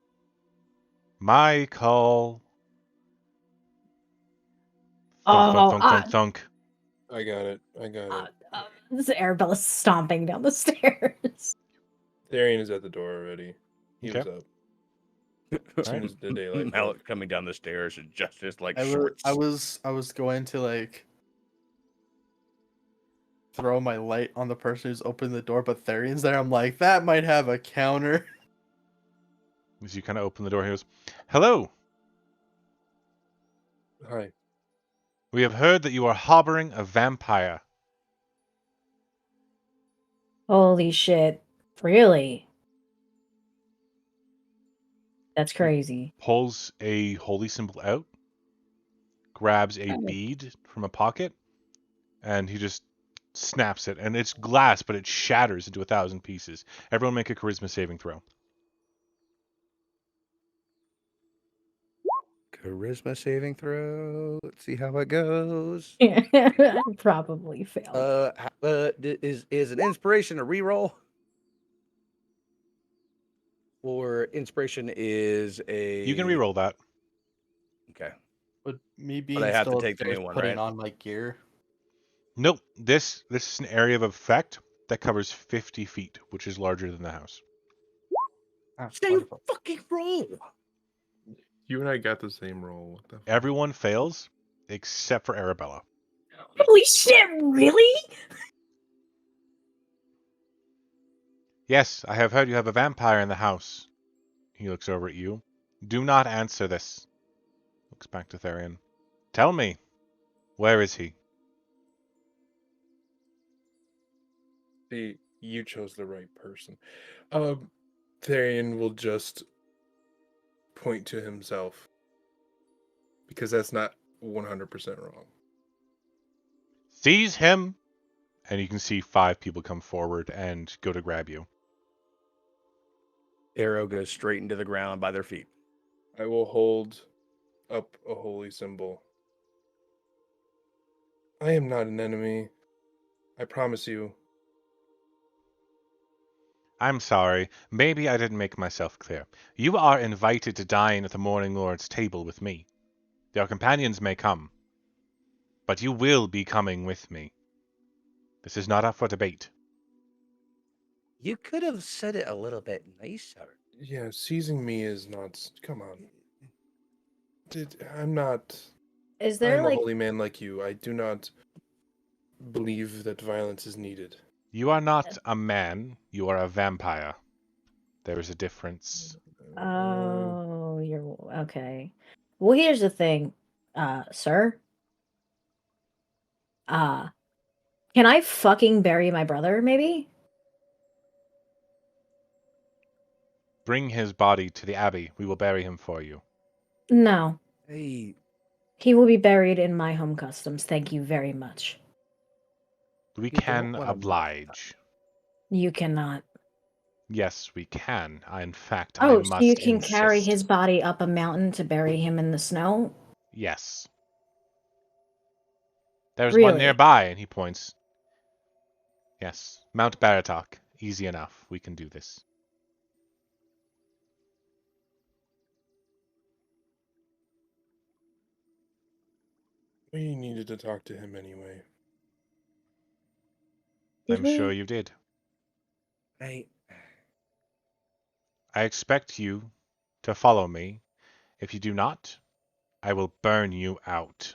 My call. Thunk, thunk, Oh, thunk, thunk, thunk. I got it. I got it. this is Arabella stomping down the stairs. Therian is at the door already. He Okay. was up. As soon Alright. as the daylight broke. Mallet coming down the stairs in just his like I shorts. was going to like throw my light on the person who's opened the door, but Therian's there. I'm like, that might have a counter. As you kind of open the door, he goes, "Hello. Hi. We have heard that you are harboring a vampire." Holy shit. Really? That's crazy. Pulls a holy symbol out, grabs a Oh. bead from a pocket, and he just snaps it. And it's glass, but it shatters into 1,000 pieces. Everyone make a charisma saving throw. Charisma saving throw. Let's see how it goes. Probably failed. Is an inspiration a reroll? Or inspiration is a You can re-roll that. Okay. But me I being have to still take the upstairs main one, putting right? on my gear. Nope. This is an area of effect that covers 50 feet, which is larger than the house. Ah, Stay wonderful. fucking roll. You and I got the same roll. What the fuck? Everyone fails except for Arabella. Holy shit, really? Yes, I have heard you have a vampire in the house. He looks over at you. Do not answer this. Looks back to Therian. Tell me, where is he? See, you chose the right person. Therian will just point to himself. Because that's not 100% wrong. Seize him! And you can see 5 people come forward and go to grab you. Arrow goes straight into the ground by their feet. I will hold up a holy symbol. I am not an enemy. I promise you. I'm sorry. Maybe I didn't make myself clear. You are invited to dine at the Morning Lord's table with me. Your companions may come. But you will be coming with me. This is not up for debate. You could have said it a little bit nicer. Yeah, seizing me is not. Come on. I'm not. Is I there am a like holy man like you. I do not believe that violence is needed. You are not a man. You are a vampire. There is a difference. Oh, you're okay. Well, here's the thing, sir. Can I fucking bury my brother, maybe? Bring his body to the Abbey. We will bury him for you. No. Hey, He will be buried in my home customs. Thank you very much. We You don't can wanna mess oblige. You cannot. Yes, we can. In fact, I Oh, so you must can carry insist. his body up a mountain to bury him in the snow? Yes. There's one Really? nearby, and he points. Yes, Mount Baratok. Easy enough. We can do this. We needed to talk to him anyway. Did I'm we? sure you did. hey, I expect you to follow me. If you do not, I will burn you out.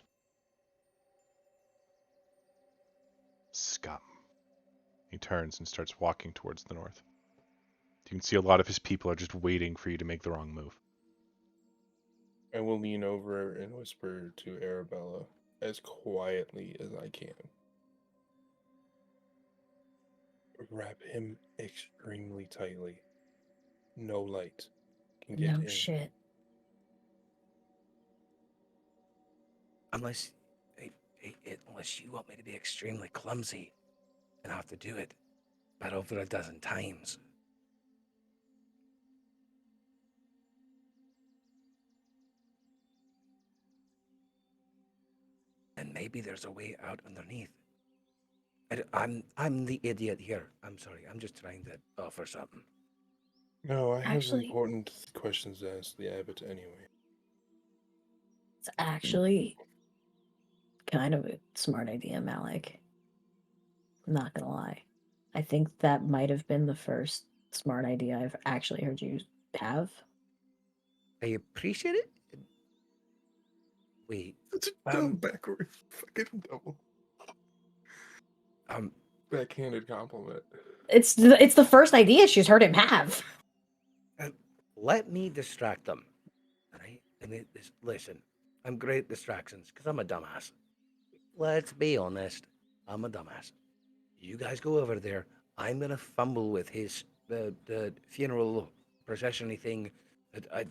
Scum. He turns and starts walking towards the north. You can see a lot of his people are just waiting for you to make the wrong move. I will lean over and whisper to Arabella as quietly as I can. Wrap him extremely tightly. No light can get No in. shit. unless unless you want me to be extremely clumsy and have to do it about over a dozen times. And maybe there's a way out underneath. I'm the idiot here. I'm sorry. I'm just trying to offer something. No, I have Actually- important questions to ask the abbot anyway. It's actually kind of a smart idea, Malik. I'm not gonna lie. I think that might have been the first smart idea I've actually heard you have. I appreciate it. Wait. It's a dumb backward fucking double Um. backhanded compliment. It's the first idea she's heard him have. Let me distract them. All right? Listen, I'm great at distractions because I'm a dumbass. Let's be honest. I'm a dumbass. You guys go over there. I'm gonna fumble with his the funeral procession-y thing. I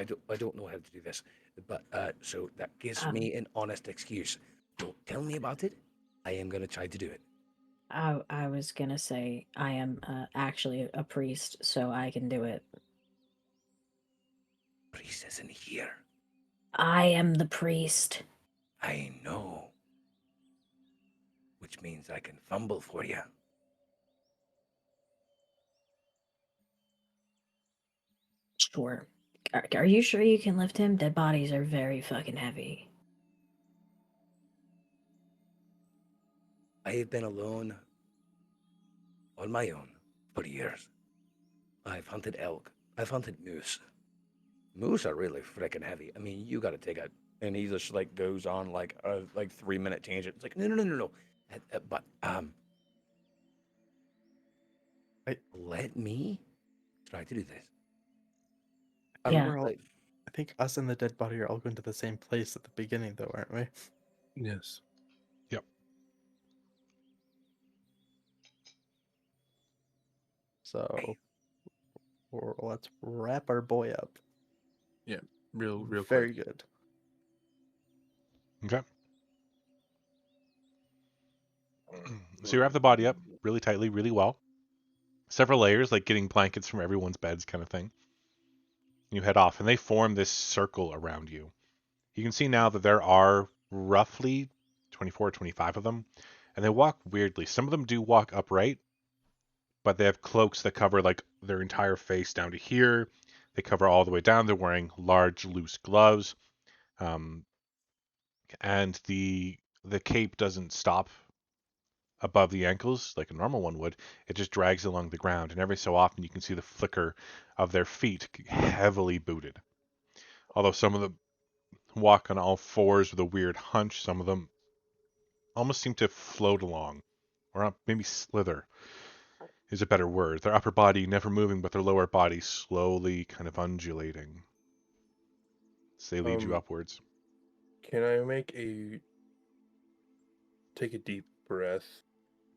don't know how to do this, but so that gives me an honest excuse. Don't tell me about it. I am gonna try to do it. I was gonna say I am actually a priest, so I can do it. Priest isn't here. I am the priest. I know. Which means I can fumble for you. Sure. Are you sure you can lift him? Dead bodies are very fucking heavy. I have been alone on my own for years. I've hunted elk. I've hunted moose. Moose are really freaking heavy. I mean, you got to take a. And he just like goes on like a 3-minute tangent. It's like no. But let me try to do this. Yeah. We're all, I think us and the dead body are all going to the same place at the beginning, though, aren't we? Yes. Yep. So let's wrap our boy up. Real Very quick. good. Okay. So you wrap the body up really tightly, really well. Several layers, like getting blankets from everyone's beds kind of thing. You head off, and they form this circle around you. You can see now that there are roughly 24, 25 of them, and they walk weirdly. Some of them do walk upright, but they have cloaks that cover like their entire face down to here. They cover all the way down. They're wearing large, loose gloves, and the cape doesn't stop above the ankles like a normal one would. It just drags along the ground, and every so often you can see the flicker of their feet heavily booted. Although some of them walk on all fours with a weird hunch, some of them almost seem to float along, or maybe slither is a better word. Their upper body never moving, but their lower body slowly kind of undulating as they lead you upwards. Can I take a deep breath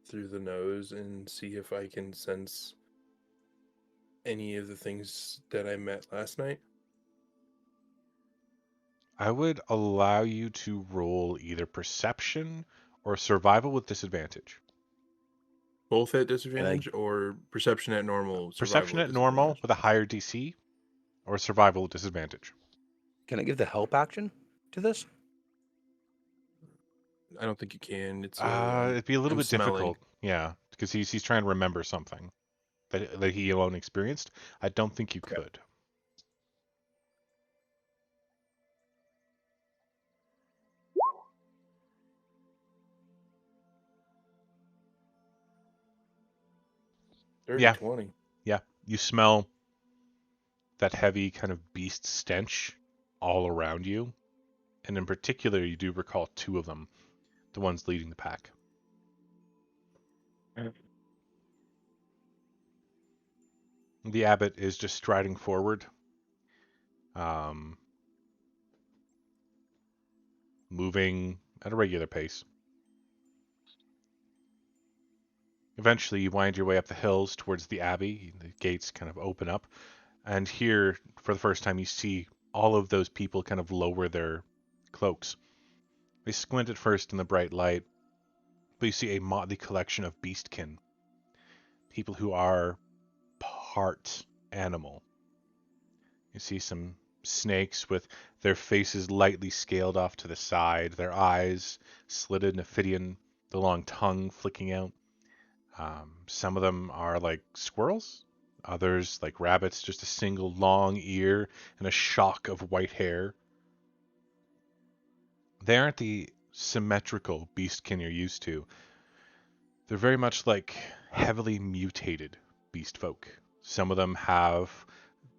through the nose and see if I can sense any of the things that I met last night? I would allow you to roll either perception or survival with disadvantage. Both at disadvantage or perception at normal? Perception at normal with a higher DC or survival with disadvantage. Can I give the help action to this? I don't think you can. It's It'd be a little I'm bit smelling. difficult, yeah, because he's trying to remember something that he alone experienced. I don't think you could. Dirty 20. Yeah. You smell that heavy kind of beast stench all around you, and in particular, you do recall two of them, the ones leading the pack. The abbot is just striding forward, moving at a regular pace. Eventually, you wind your way up the hills towards the abbey. The gates kind of open up, and here, for the first time, you see all of those people kind of lower their cloaks. They squint at first in the bright light, but you see a motley collection of beastkin, people who are part animal. You see some snakes with their faces lightly scaled off to the side, their eyes slitted in Ophidian, the long tongue flicking out. Some of them are like squirrels, others like rabbits, just a single long ear and a shock of white hair. They aren't the symmetrical beastkin you're used to. They're very much like heavily mutated beast folk. Some of them have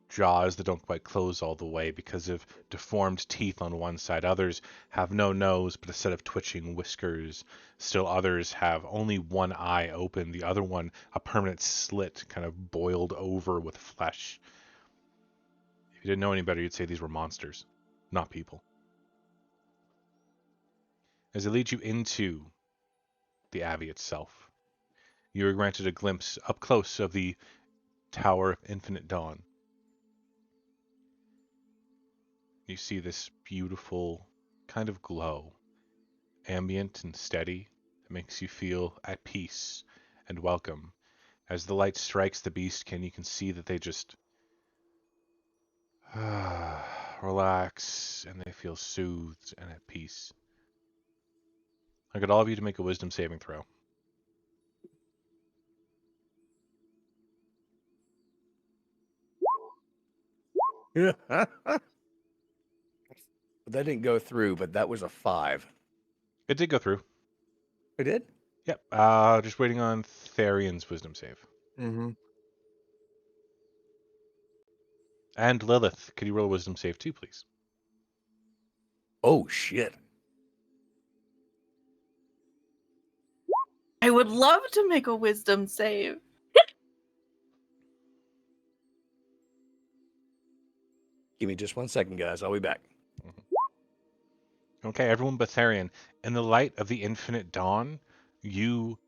jaws that don't quite close all the way because of deformed teeth on one side. Others have no nose but a set of twitching whiskers. Still others have only one eye open, the other one a permanent slit kind of boiled over with flesh. If you didn't know any better, you'd say these were monsters, not people. As they lead you into the Abbey itself, you are granted a glimpse up close of the Tower of Infinite Dawn. You see this beautiful kind of glow, ambient and steady, that makes you feel at peace and welcome. As the light strikes the beastkin, you can see that they just relax and they feel soothed and at peace. I get all of you to make a wisdom saving throw. That didn't go through, but that was a 5. It did go through. It did? Yep. Just waiting on Therian's wisdom save. Mm-hmm. And Lilith, could you roll a wisdom save too, please? Oh, shit. I would love to make a wisdom save. Give me just 1 second, guys. I'll be back. Okay, everyone but Therian. In the light of the infinite dawn, you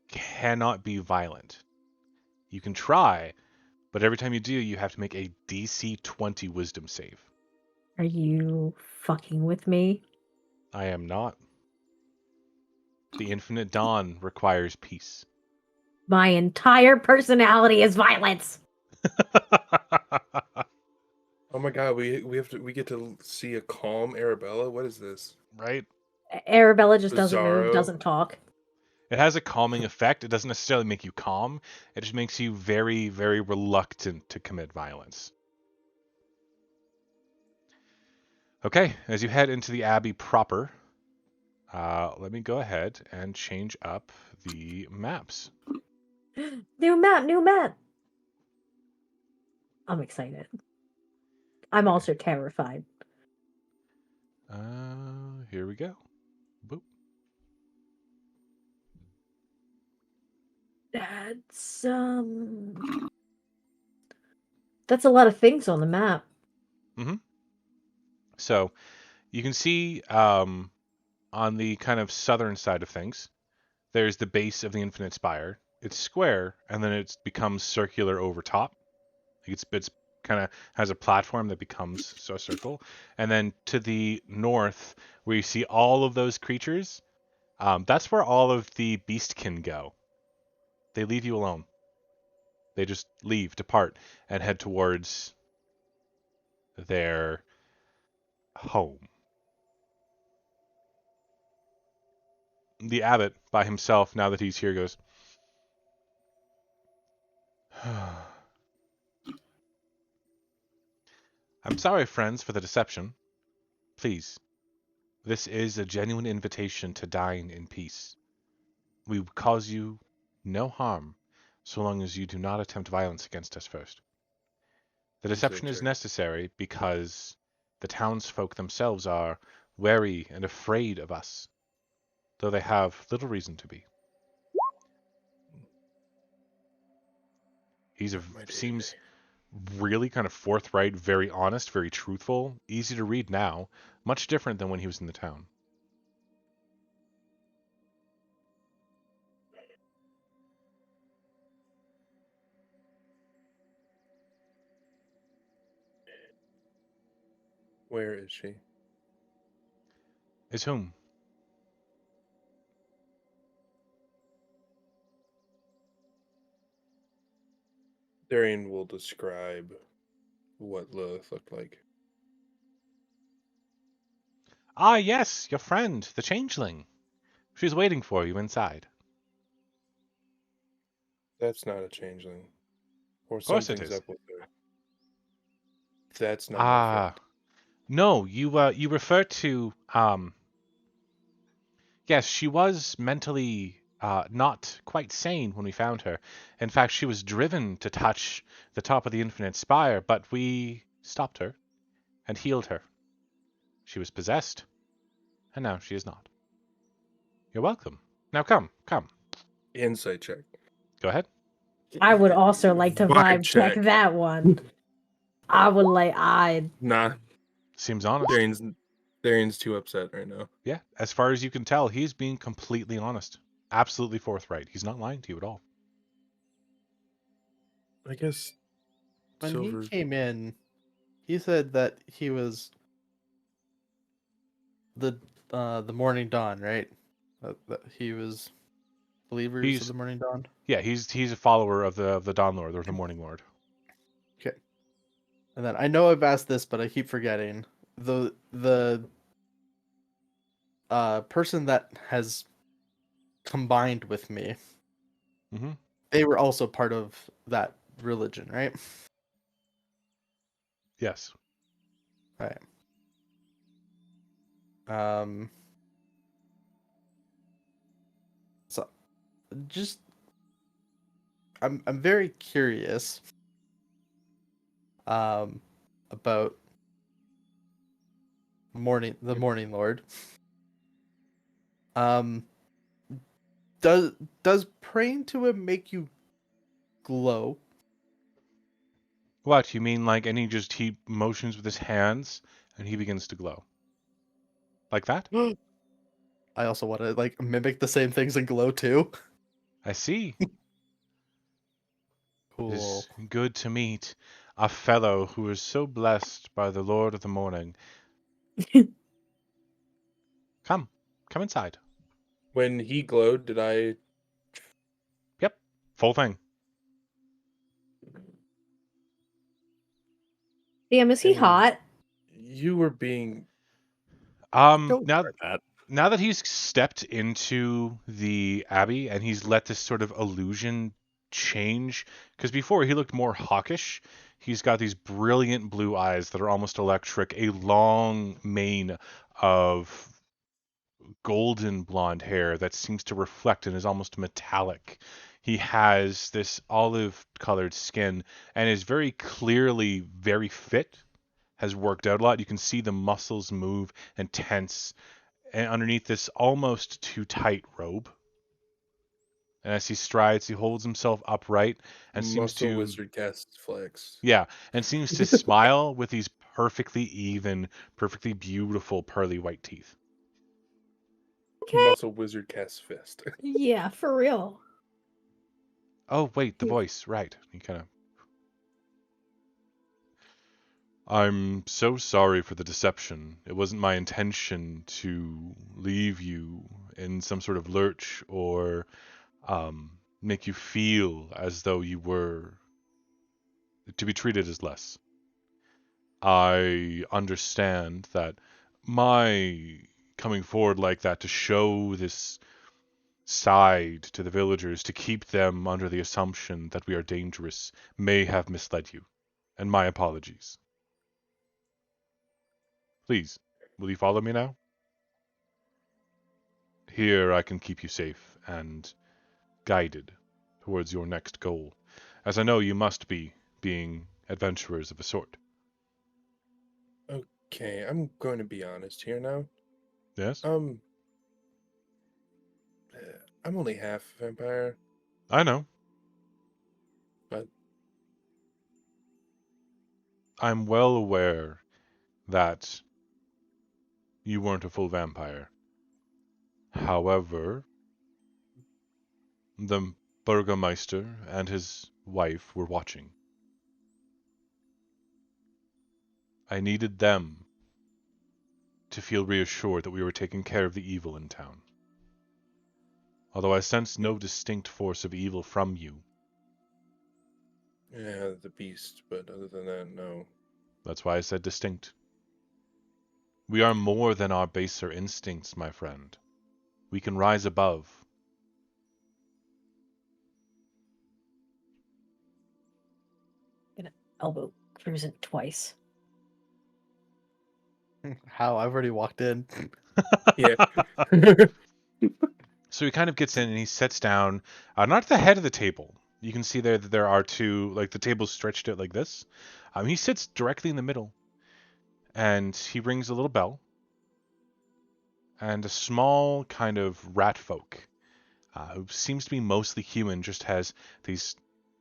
cannot be violent. You can try, but every time you do, you have to make a DC 20 wisdom save. Are you fucking with me? I am not. The infinite dawn requires peace. My entire personality is violence. Oh my god, we get to see a calm Arabella. What is this? Right? Arabella just doesn't move, Bizarro. doesn't talk. It has a calming effect. It doesn't necessarily make you calm. It just makes you very, very reluctant to commit violence. Okay, as you head into the Abbey proper, let me go ahead and change up the maps. New map, new map. I'm excited. I'm also terrified. Here we go. Boop. That's a lot of things on the map. So you can see on the kind of southern side of things, there's the base of the Infinite Spire. It's square, and then it becomes circular over top. It's kind of has a platform that becomes a circle. And then to the north, where you see all of those creatures, that's where all of the beastkin go. They leave you alone. They just leave, depart, and head towards their home. The abbot, by himself, now that he's here, goes, I'm sorry, friends, for the deception. Please, this is a genuine invitation to dine in peace. We would cause you no harm, so long as you do not attempt violence against us first. The deception is necessary because the townsfolk themselves are wary and afraid of us, though they have little reason to be. Seems really kind of forthright, very honest, very truthful, easy to read now, much different than when he was in the town. Where is she? Is whom? Darian will describe what Lilith looked like. Ah, yes, your friend, the changeling. She's waiting for you inside. That's not a changeling. Or Of course it something's is. up with her. That's not my Ah, friend. no, you refer to yes, she was mentally not quite sane when we found her. In fact, she was driven to touch the top of the infinite spire, but we stopped her and healed her. She was possessed, and now she is not. You're welcome. Now come. Insight check. Go ahead. I would also like to vibe check check. that one. I would like Nah, Seems honest. Darian's too upset right now. Yeah, as far as you can tell, he's being completely honest. Absolutely forthright. He's not lying to you at all. I guess When Silver. he came in, he said that he was the Morning Dawn, right? That he was believers of the Morning Dawn. Yeah, he's a follower of the Dawn Lord or the Morning Lord. Okay. And then I know I've asked this, but I keep forgetting. The person that has combined with me, Mm-hmm. they were also part of that religion, right? Yes. Right. So just I'm very curious about the Morning Lord. Um does praying to him make you glow? What, you mean like he motions with his hands and he begins to glow? Like that? I also want to like mimic the same things and glow too. I see. It Cool. is good to meet a fellow who is so blessed by the Lord of the Morning. Come inside. When he glowed, did I? Yep, full thing. damn, is he And hot? you were being. Don't Now start that. now that he's stepped into the abbey and he's let this sort of illusion change, because before he looked more hawkish, he's got these brilliant blue eyes that are almost electric, a long mane of golden blonde hair that seems to reflect and is almost metallic. He has this olive colored skin and is very clearly very fit, has worked out a lot. You can see the muscles move and tense and underneath this almost too tight robe. And as he strides, he holds himself upright and seems Muscle to, wizard cast flex. yeah, and seems to smile with these perfectly even, perfectly beautiful pearly white teeth. Okay. Muscle wizard cast fist. Yeah, for real. Oh, wait, the voice, right. He kind of. I'm so sorry for the deception. It wasn't my intention to leave you in some sort of lurch or make you feel as though you were to be treated as less. I understand that my coming forward like that to show this side to the villagers to keep them under the assumption that we are dangerous may have misled you, and my apologies. Please, will you follow me now? Here I can keep you safe and guided towards your next goal, as I know you must be, being adventurers of a sort. Okay, I'm going to be honest here now. Yes? I'm only half vampire, I know. but I'm well aware that you weren't a full vampire. However, the Burgermeister and his wife were watching. I needed them to feel reassured that we were taking care of the evil in town. Although I sense no distinct force of evil from you, yeah, the beast. But other than that, no. that's why I said distinct. We are more than our baser instincts, my friend. We can rise above. Gonna elbow cruise it twice. How? I've already walked in. Yeah. So he kind of gets in and he sits down, not at the head of the table. You can see there that there are two, like the table's stretched out like this. He sits directly in the middle, and he rings a little bell, and a small kind of rat folk, who seems to be mostly human, just has these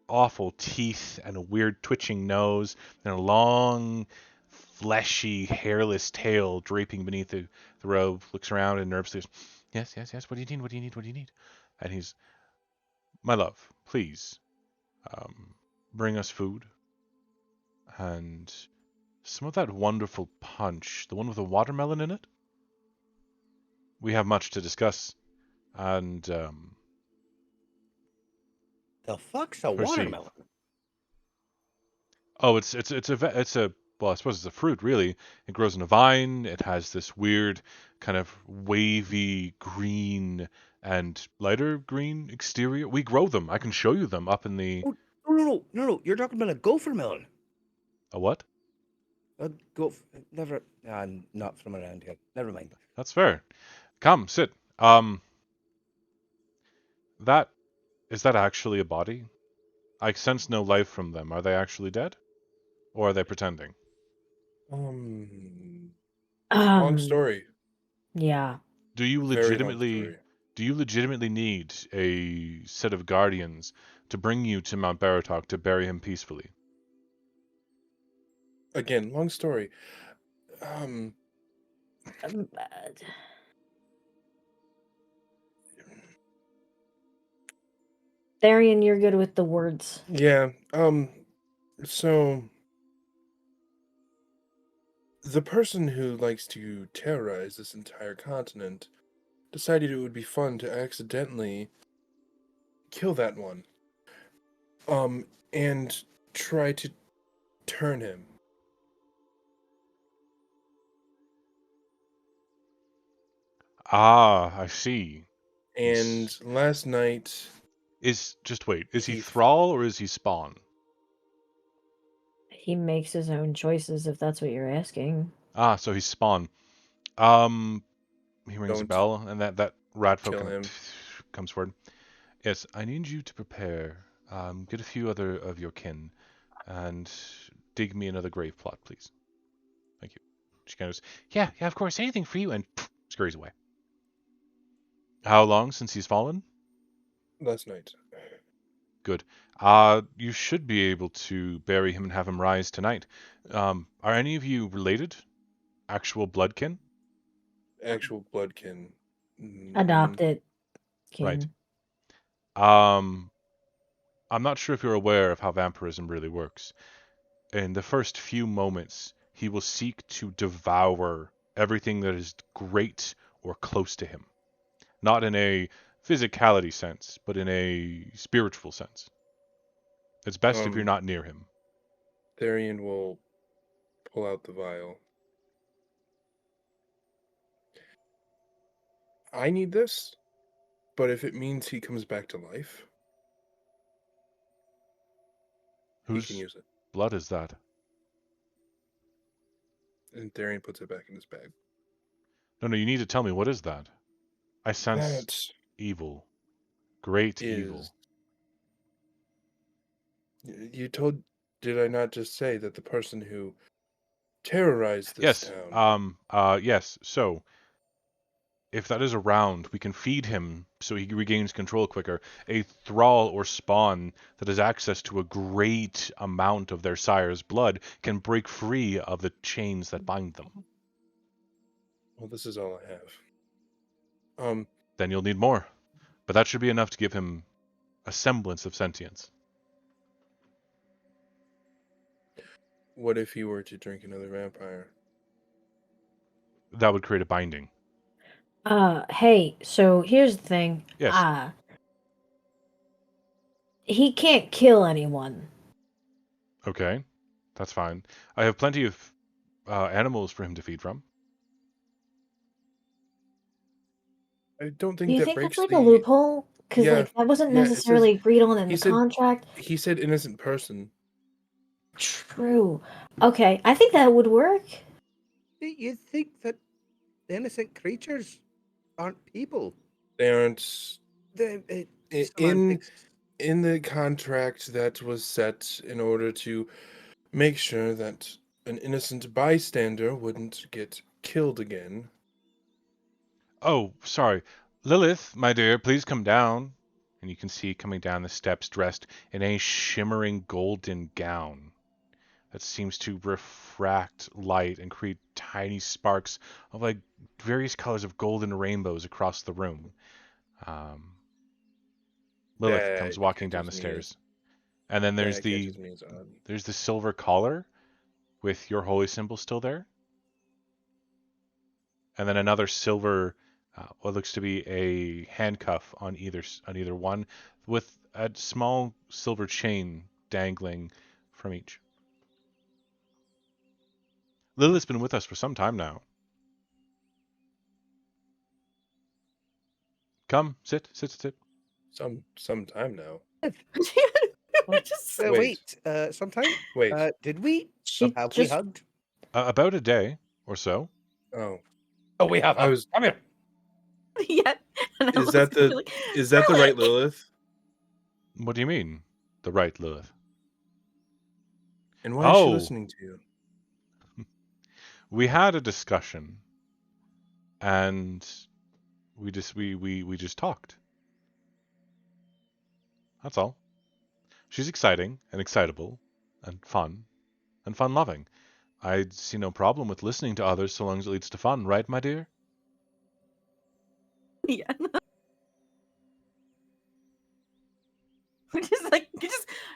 awful teeth and a weird twitching nose and a long, fleshy, hairless tail draping beneath the robe, looks around and nervously goes, yes, yes, yes, what do you need, what do you need, what do you need? And he's, my love, please, bring us food and some of that wonderful punch, the one with the watermelon in it. We have much to discuss, and The fuck's a proceed. watermelon? Oh, it's a well, I suppose it's a fruit, really. It grows in a vine. It has this weird kind of wavy green and lighter green exterior. We grow them. I can show you them up in the Oh, no. You're talking about a gopher melon. a what? Never. Not from around here. Never mind. That's fair. Come, sit. That is that actually a body? I sense no life from them. Are they actually dead, or are they pretending? Long Um, story. yeah. Do you Very long legitimately story. do you legitimately need a set of guardians to bring you to Mount Baratok to bury him peacefully? Again, long story. Um, Tharian, you're good with the words. Yeah. So the person who likes to terrorize this entire continent decided it would be fun to accidentally kill that one. And try to turn him. Ah, I see. And last night, Just wait. Is he He- Thrall or is he Spawn? He makes his own choices if that's what you're asking. Ah, so he's Spawn. He rings a Don't bell, and that rat folk kill kind him. of comes forward. Yes, I need you to prepare. Get a few other of your kin, and dig me another grave plot, please. Thank you. She kind of goes, yeah, of course, anything for you, and scurries away. How long since he's fallen? Last night. Good. You should be able to bury him and have him rise tonight. Are any of you related? Actual bloodkin? Actual bloodkin. Adopted Right. kin. I'm not sure if you're aware of how vampirism really works. In the first few moments, he will seek to devour everything that is great or close to him. Not in a physicality sense, but in a spiritual sense. It's best if you're not near him. Tharian will pull out the vial. I need this, but if it means he comes back to life, he can Whose use it. blood is that? And Tharian puts it back in his bag. No, you need to tell me, what is that? I sense That evil. Great evil. is. You told. Did I not just say that the person who terrorized this Yes. town? Yes. So, if that is around, we can feed him so he regains control quicker. A thrall or spawn that has access to a great amount of their sire's blood can break free of the chains that bind them. Well, this is all I have. Then you'll need more. But that should be enough to give him a semblance of sentience. What if he were to drink another vampire? That would create a binding. Hey, so here's the thing. Yes. He can't kill anyone. Okay. That's fine. I have plenty of animals for him to feed from. I don't Do think you that think that's breaks like the. a loophole? Because Yeah, like that wasn't yeah. It says necessarily agreed on in he the said contract. he said innocent person. True. Okay, I think that would work. You think that innocent creatures aren't people? They aren't in Semantics. in the contract that was set in order to make sure that an innocent bystander wouldn't get killed again. Oh, sorry. Lilith, my dear, please come down. And you can see coming down the steps dressed in a shimmering golden gown that seems to refract light and create tiny sparks of like various colors of golden rainbows across the room. Um, Lilith That comes walking down catches the me. stairs. And then That catches me as odd. there's the silver collar with your holy symbol still there. And then another silver, what looks to be a handcuff on either one, with a small silver chain dangling from each. Lilith's been with us for some time now. Come, sit. Some time now. Just Wait. Sometime? Wait. Did we? She Have we just hugged? About a day or so. Oh, Oh, we have. I was. Come here. yeah. And I Is was that gonna the? be like, Is that the right "Lilith!" Lilith? What do you mean? The right Lilith? And why is she Oh, listening to you? we had a discussion, and we just talked. That's all. She's exciting and excitable and fun-loving. I see no problem with listening to others so long as it leads to fun, right, my dear? Yeah. Just like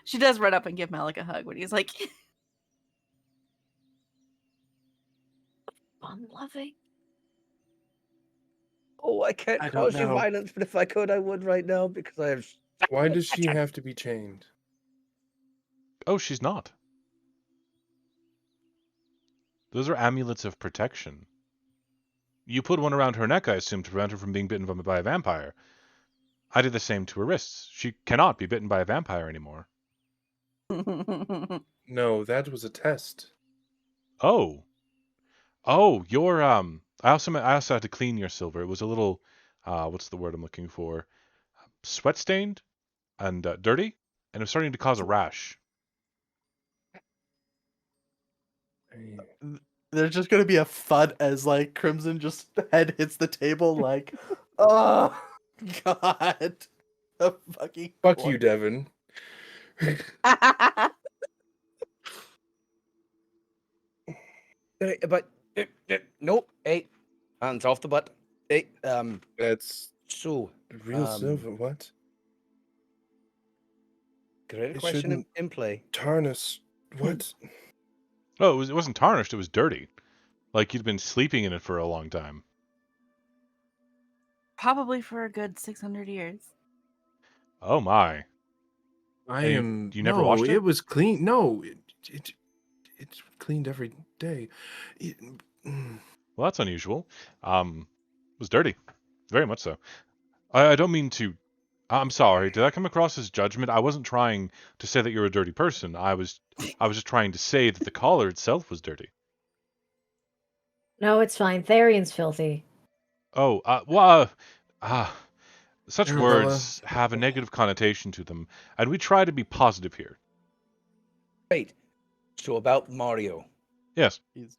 she does run up and give Malik a hug when he's like fun loving. Oh, I can't I don't cause you know. violence, but if I could, I would right now because I have. Why does she have to be chained? Oh, she's not. Those are amulets of protection. You put one around her neck, I assume, to prevent her from being bitten by a vampire. I did the same to her wrists. She cannot be bitten by a vampire anymore. No, that was a test. Oh. Your I also had to clean your silver. It was a little what's the word I'm looking for? Sweat stained and dirty, and it was starting to cause a rash. There's just gonna be a thud as like Crimson just head hits the table like, oh god, a fucking Fuck corn. you, Devin. But nope. Hey, hands off the butt. Hey, That's so real silver. What? great It question shouldn't- in play. Tarnish. What? Oh, it wasn't tarnished. It was dirty, like you'd been sleeping in it for a long time. Probably for a good 600 years. Oh my! I And am. you never no, washed it? it was clean. No, it's cleaned every day. Well, that's unusual. It was dirty, very much so. I don't mean to. I'm sorry. Did that come across as judgment? I wasn't trying to say that you're a dirty person. I was just trying to say that the collar itself was dirty. No, it's fine. Tharion's filthy. Oh, well, such Arabella. words have a negative connotation to them, and we try to be positive here. Right. So about Mario, Yes, He's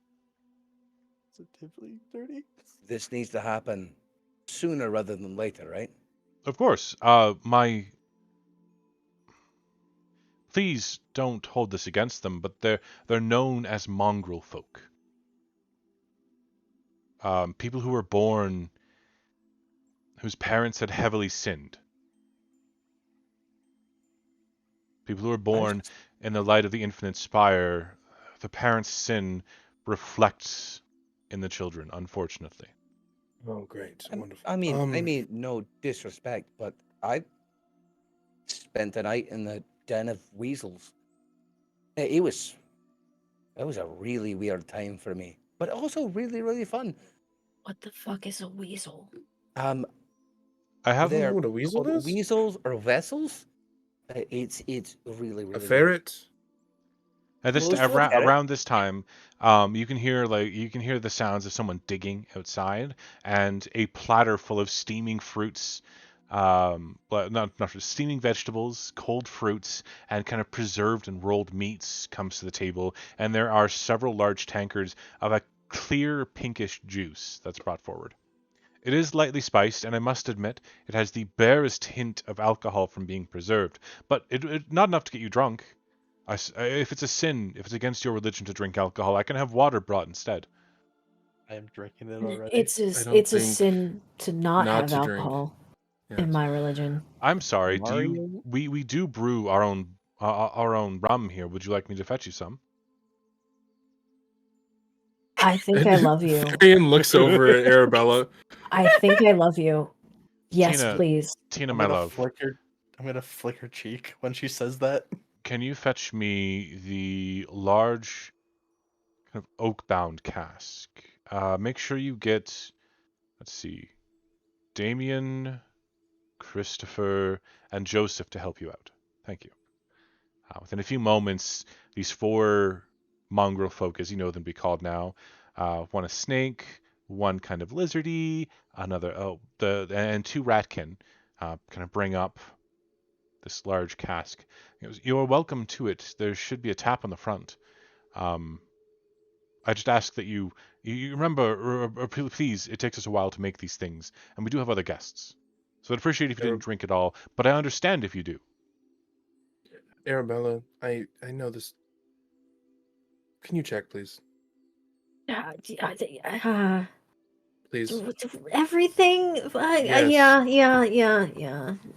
sensitively dirty. this needs to happen sooner rather than later, right? of course. Please don't hold this against them, but they're known as mongrel folk. People who were born whose parents had heavily sinned. People who were born in the light of the infinite spire, the parents' sin reflects in the children, unfortunately. Oh, great, wonderful. I mean, no disrespect, but I spent the night in the den of weasels. It was a really weird time for me, but also really, really fun. What the fuck is a weasel? I have They know are what a weasel called is? weasels or vessels. It's really A really weird. ferret? At this Let's look at it. around this time, you can hear the sounds of someone digging outside, and a platter full of steaming fruits, not steaming vegetables, cold fruits, and kind of preserved and rolled meats comes to the table, and there are several large tankards of a clear pinkish juice that's brought forward. It is lightly spiced, and I must admit, it has the barest hint of alcohol from being preserved, but it not enough to get you drunk. If it's a sin, if it's against your religion to drink alcohol, I can have water brought instead. I am drinking it already. It's I a, don't it's a think sin to not not have to drink. alcohol in Yes. my religion. I'm sorry. Mario? We do brew our own rum here. Would you like me to fetch you some? I think I love you. Therian looks over at Arabella. I think I love you. Yes, Tina- please. Tina, I'm my gonna love, flick her cheek when she says that. can you fetch me the large kind of oak-bound cask? Make sure you get, let's see, Damien, Christopher, and Joseph to help you out. Thank you. Within a few moments, these four mongrel folk, as you know them be called now, one a snake, one kind of lizardy, and two ratkin, kind of bring up this large cask. He goes, "You are welcome to it. There should be a tap on the front. I just ask that you remember, or please, it takes us a while to make these things, and we do have other guests. So I'd appreciate if you didn't drink it all, but I understand if you do." Arabella, I know this. Can you check, please? Please. Everything. Yes.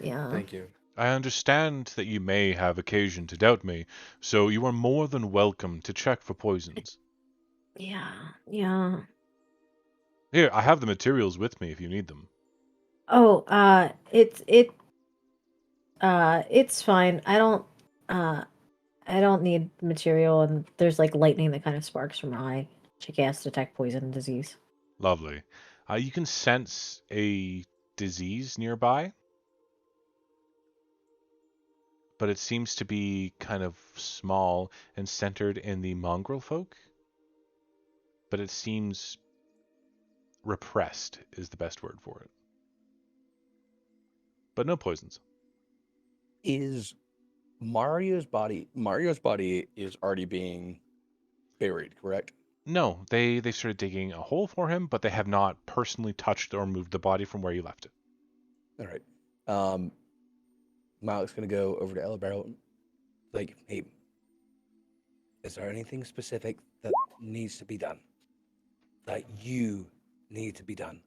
Yeah. Thank you. I understand that you may have occasion to doubt me, so you are more than welcome to check for poisons. Yeah. Here, I have the materials with me if you need them. Oh, it's fine. I don't need material, and there's like lightning that kind of sparks from her eye. She casts detect poison and disease. Lovely. You can sense a disease nearby, but it seems to be kind of small and centered in the mongrel folk. But it seems repressed is the best word for it. But no poisons. Is Mario's body? Mario's body is already being buried, correct? No, they started digging a hole for him, but they have not personally touched or moved the body from where you left it. All right. Malik's gonna go over to Ella Barrel. Like, hey, is there anything specific that needs to be done? That you need to be done?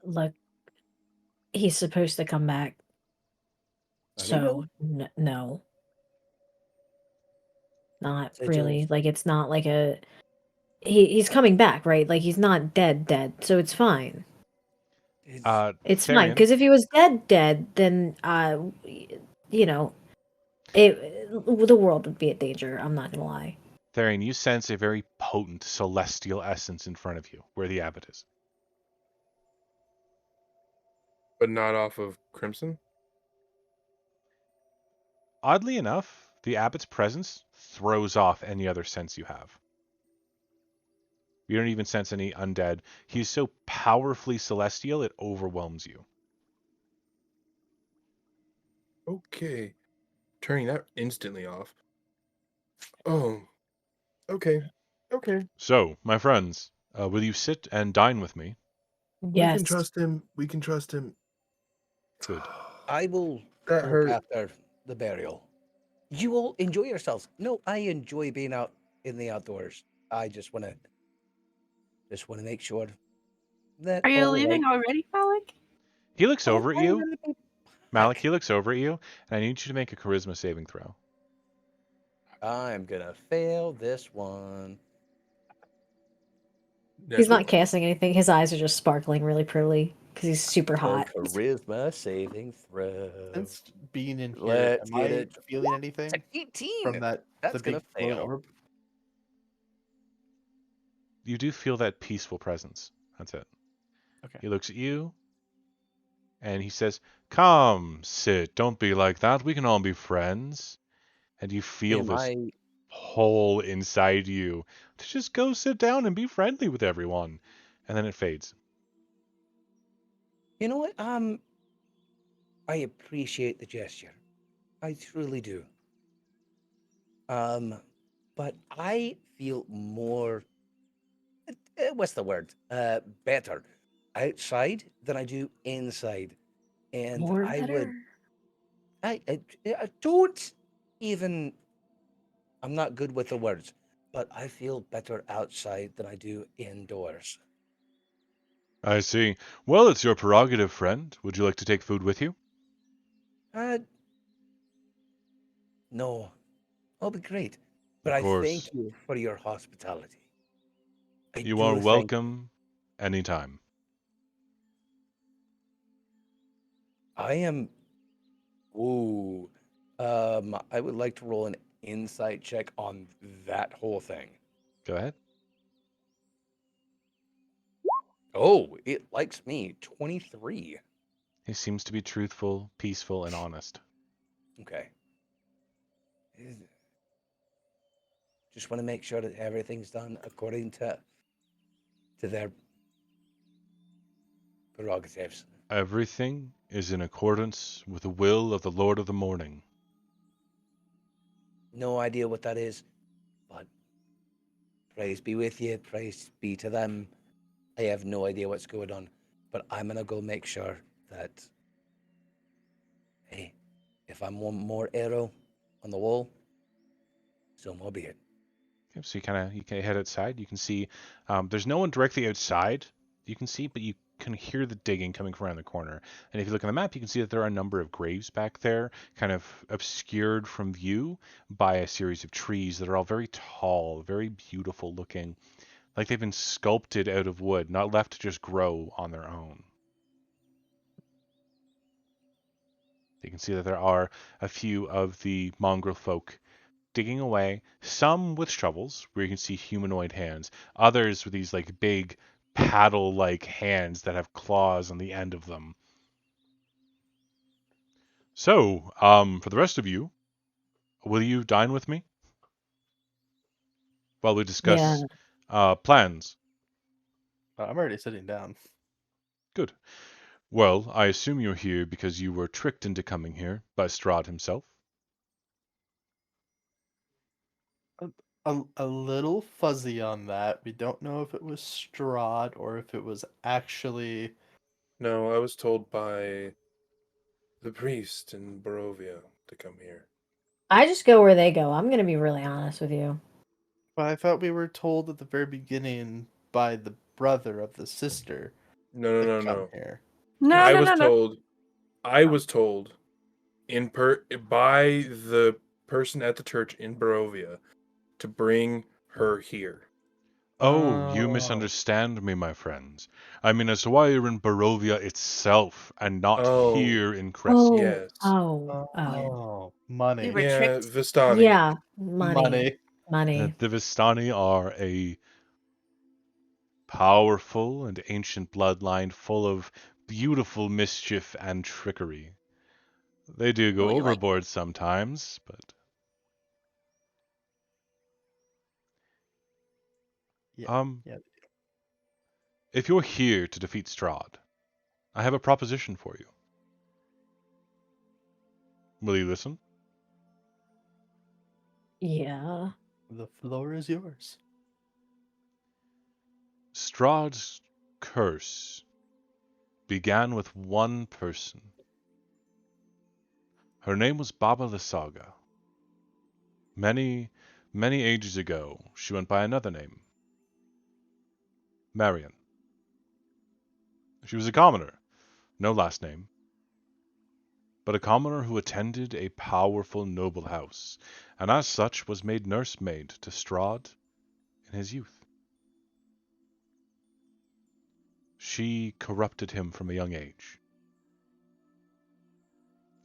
Look, he's supposed to come back. So no, not Say really. Jules. Like it's not like a. He's coming back, right? Like he's not dead, so it's fine. It's fine Therian, because if he was dead, then you know, the world would be at danger. I'm not gonna lie. Therian, you sense a very potent celestial essence in front of you, where the abbot is. But not off of Crimson? Oddly enough, the abbot's presence throws off any other sense you have. You don't even sense any undead. He's so powerfully celestial, it overwhelms you. Okay. Turning that instantly off. Oh. Okay. Okay. So, my friends, will you sit and dine with me? We Yes. can trust him. We can trust him. Good. I will That look hurt. after the burial. You all enjoy yourselves. No, I enjoy being out in the outdoors. I just want to make sure that. Are you all leaving right- already, Malik? He looks over at I'm you. gonna be Malik, back. he looks over at you, and I need you to make a charisma saving throw. I'm gonna fail this one. He's not Natural. casting anything. His eyes are just sparkling really prettily because he's super So hot. charisma saving throw. Since being in here, Let's am get I it. feeling It's anything an 18. from that? That's the gonna big glowing fail. orb? You do feel that peaceful presence. That's it. Okay. He looks at you, and he says, "Come, sit. Don't be like that. We can all be friends." And you feel Am this I? pull inside you to just go sit down and be friendly with everyone. And then it fades. You know what? I appreciate the gesture. I truly do. But I feel more. What's the word? Better outside than I do inside, and More I would. better. I don't even. I'm not good with the words, but I feel better outside than I do indoors. I see. Well, it's your prerogative, friend. Would you like to take food with you? Uh, no, I'll be great. But Of I course. thank you for your hospitality. I You are do thank you. welcome anytime. I am. Ooh. I would like to roll an insight check on that whole thing. Go ahead. Oh, it likes me. 23. He seems to be truthful, peaceful, and honest. Okay. Just want to make sure that everything's done according to their prerogatives. Everything is in accordance with the will of the Lord of the Morning. No idea what that is, but praise be with you. Praise be to them. I have no idea what's going on, but I'm gonna go make sure that, hey, if I'm one more arrow on the wall, so more be it. Okay, so you can head outside. You can see there's no one directly outside. You can see, but you can hear the digging coming from around the corner. And if you look on the map, you can see that there are a number of graves back there, kind of obscured from view by a series of trees that are all very tall, very beautiful looking, like they've been sculpted out of wood, not left to just grow on their own. You can see that there are a few of the mongrel folk digging away, some with shovels, where you can see humanoid hands, others with these like big paddle-like hands that have claws on the end of them. So, for the rest of you, will you dine with me while we Yeah. discuss plans? I'm already sitting down. Good. Well, I assume you're here because you were tricked into coming here by Strahd himself. A little fuzzy on that. We don't know if it was Strahd or if it was actually. No, I was told by the priest in Barovia to come here. I just go where they go. I'm gonna be really honest with you. But I thought we were told at the very beginning by the brother of the sister No, no, to no, come no. here. No, I no, was no, no. told. I Oh. was told by the person at the church in Barovia to bring her here. Oh, you Oh. misunderstand me, my friends. I mean as to why you're in Barovia itself and not Oh, here in Crescia. Oh, yes. oh, oh. Oh, We money. were Yeah, tricked. Vistani. Yeah, money. Money. Money. The Vistani are a powerful and ancient bloodline full of beautiful mischief and trickery. They do Oh, go you like overboard sometimes, but Yeah. um Yeah. if you're here to defeat Strahd, I have a proposition for you. Will you listen? Yeah. The floor is yours. Strahd's curse began with one person. Her name was Baba Lysaga. Many, many ages ago, she went by another name, Marion. She was a commoner, no last name, but a commoner who attended a powerful noble house, and as such was made nursemaid to Strahd in his youth. She corrupted him from a young age,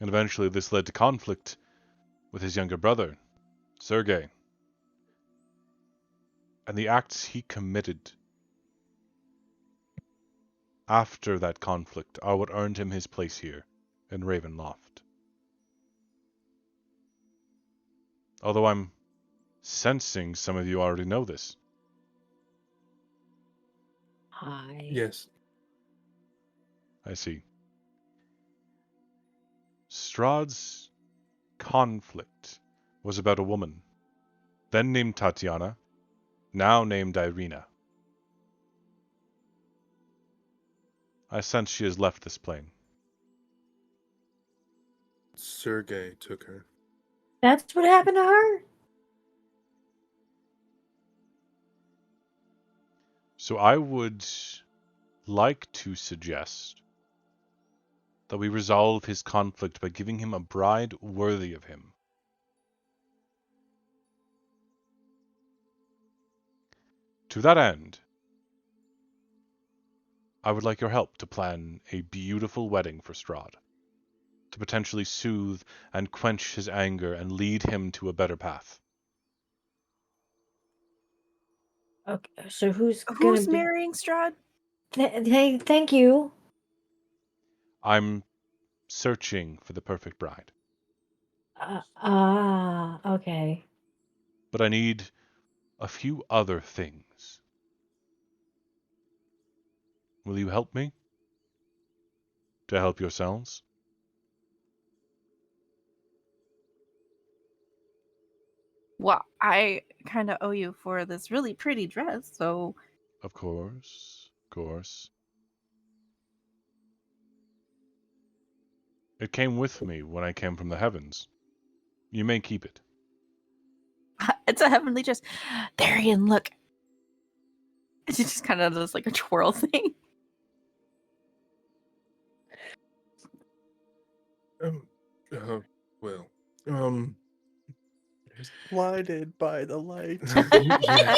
and eventually this led to conflict with his younger brother, Sergei, and the acts he committed after that conflict are what earned him his place here in Ravenloft. Although I'm sensing some of you already know this. Hi. Yes. I see. Strahd's conflict was about a woman, then named Tatiana, now named Irina. I sense she has left this plane. Sergei took her. That's what happened to her? So I would like to suggest that we resolve his conflict by giving him a bride worthy of him. To that end, I would like your help to plan a beautiful wedding for Strahd, to potentially soothe and quench his anger and lead him to a better path. Okay, so who's gonna Who's be? marrying Strahd? Thank you. I'm searching for the perfect bride, Okay. but I need a few other things. Will you help me? To help yourselves? Well, I kind of owe you for this really pretty dress, so Of course, of course. It came with me when I came from the heavens. You may keep it. it's a heavenly dress. Darian, look. She just kind of does like a twirl thing. Uh, well, Blinded by the light. yeah.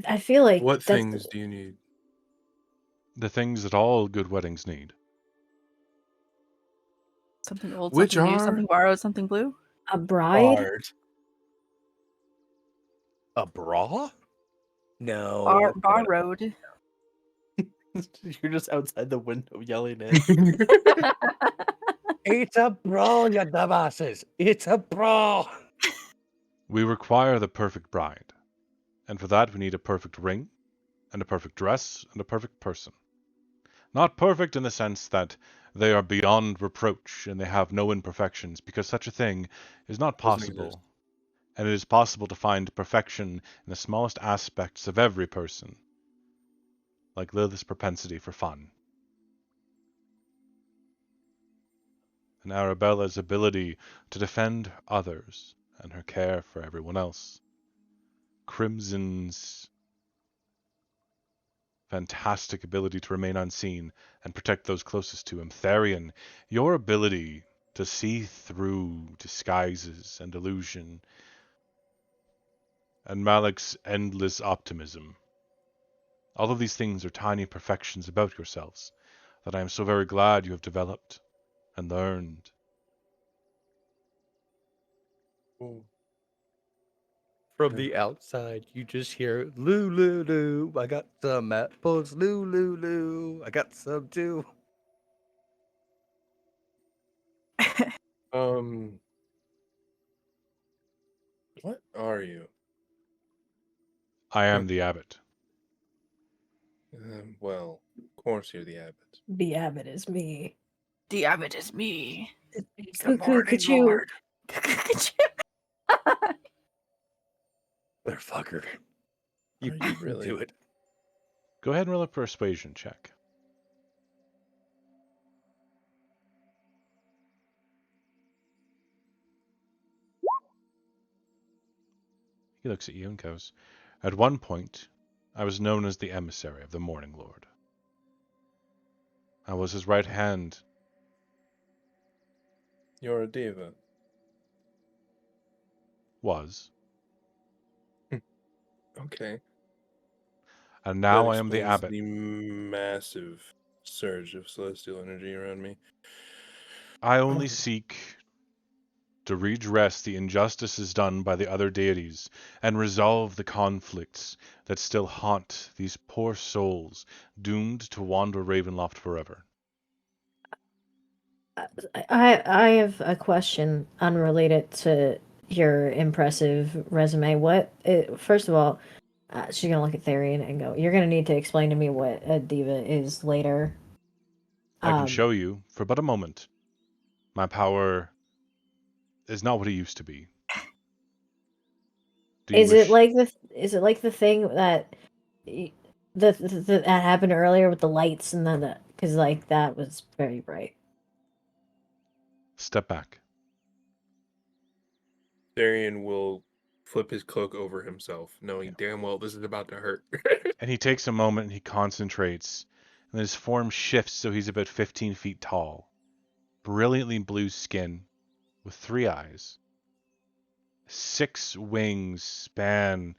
I feel like What that's things do you need? The things that all good weddings need. Something old, Which something new, are- something borrowed, something blue. a bride. Hard. A bra? No. Borrowed. You're just outside the window yelling it. It's a bra, you dumbasses. It's a bra. We require the perfect bride, and for that we need a perfect ring, and a perfect dress, and a perfect person. Not perfect in the sense that they are beyond reproach and they have no imperfections, because such a thing is not Doesn't exist. possible, and it is possible to find perfection in the smallest aspects of every person, like Lilith's propensity for fun, and Arabella's ability to defend others, and her care for everyone else. Crimson's fantastic ability to remain unseen and protect those closest to him. Therian, your ability to see through disguises and illusion. And Malik's endless optimism. All of these things are tiny perfections about yourselves that I am so very glad you have developed and learned. Oh, From the outside, you just hear loo loo loo. I got some apples, loo loo loo. I got some too. what are you? I am the abbot. Well, of course you're the abbot. The abbot is me. The abbot is me. He's Cuckoo, cuckoo. Motherfucker. You Are you can really? do it. Go ahead and roll a persuasion check. He looks at you and goes, "At one point, I was known as the emissary of the Morning Lord. I was his right hand. You're a diva. Was. Okay. And That now I am the explains abbot. the massive surge of celestial energy around me. I only seek to redress the injustices done by the other deities and resolve the conflicts that still haunt these poor souls doomed to wander Ravenloft forever. I have a question unrelated to your impressive resume. First of all, she's gonna look at Therian and go, "You're gonna need to explain to me what a diva is later." I can show you for but a moment. My power is not what it used to be. Do you Is it wish- like the thing that that happened earlier with the lights and the because like that was very bright. Step back. Darian will flip his cloak over himself, knowing damn well this is about to hurt. And he takes a moment and he concentrates, and his form shifts so he's about 15 feet tall. Brilliantly blue skin, with 3 eyes. 6 wings span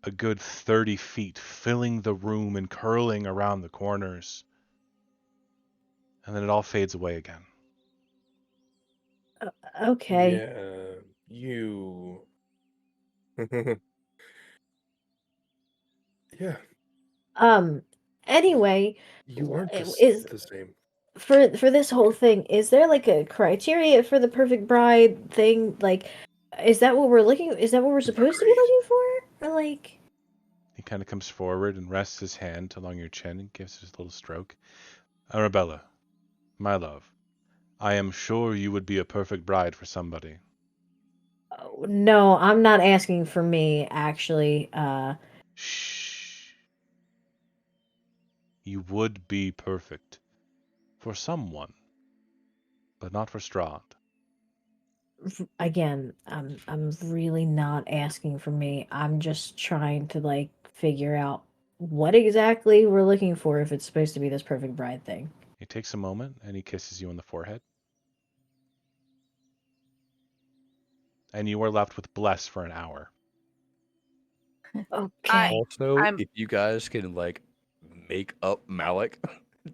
a good 30 feet, filling the room and curling around the corners. And then it all fades away again. Okay. Yeah, you. Yeah, Anyway, you aren't is the same. for this whole thing, is there like a criteria for the perfect bride thing? Like, is that what we're supposed to be looking for? Or like, He kind of comes forward and rests his hand along your chin and gives his little stroke. Arabella, my love, I am sure you would be a perfect bride for somebody. no, I'm not asking for me, actually. Shh. You would be perfect for someone, but not for Strahd. Again, I'm really not asking for me. I'm just trying to like figure out what exactly we're looking for if it's supposed to be this perfect bride thing. He takes a moment and he kisses you on the forehead. And you are left with Bless for an hour. Okay. Also, I'm- if you guys can like make up Malik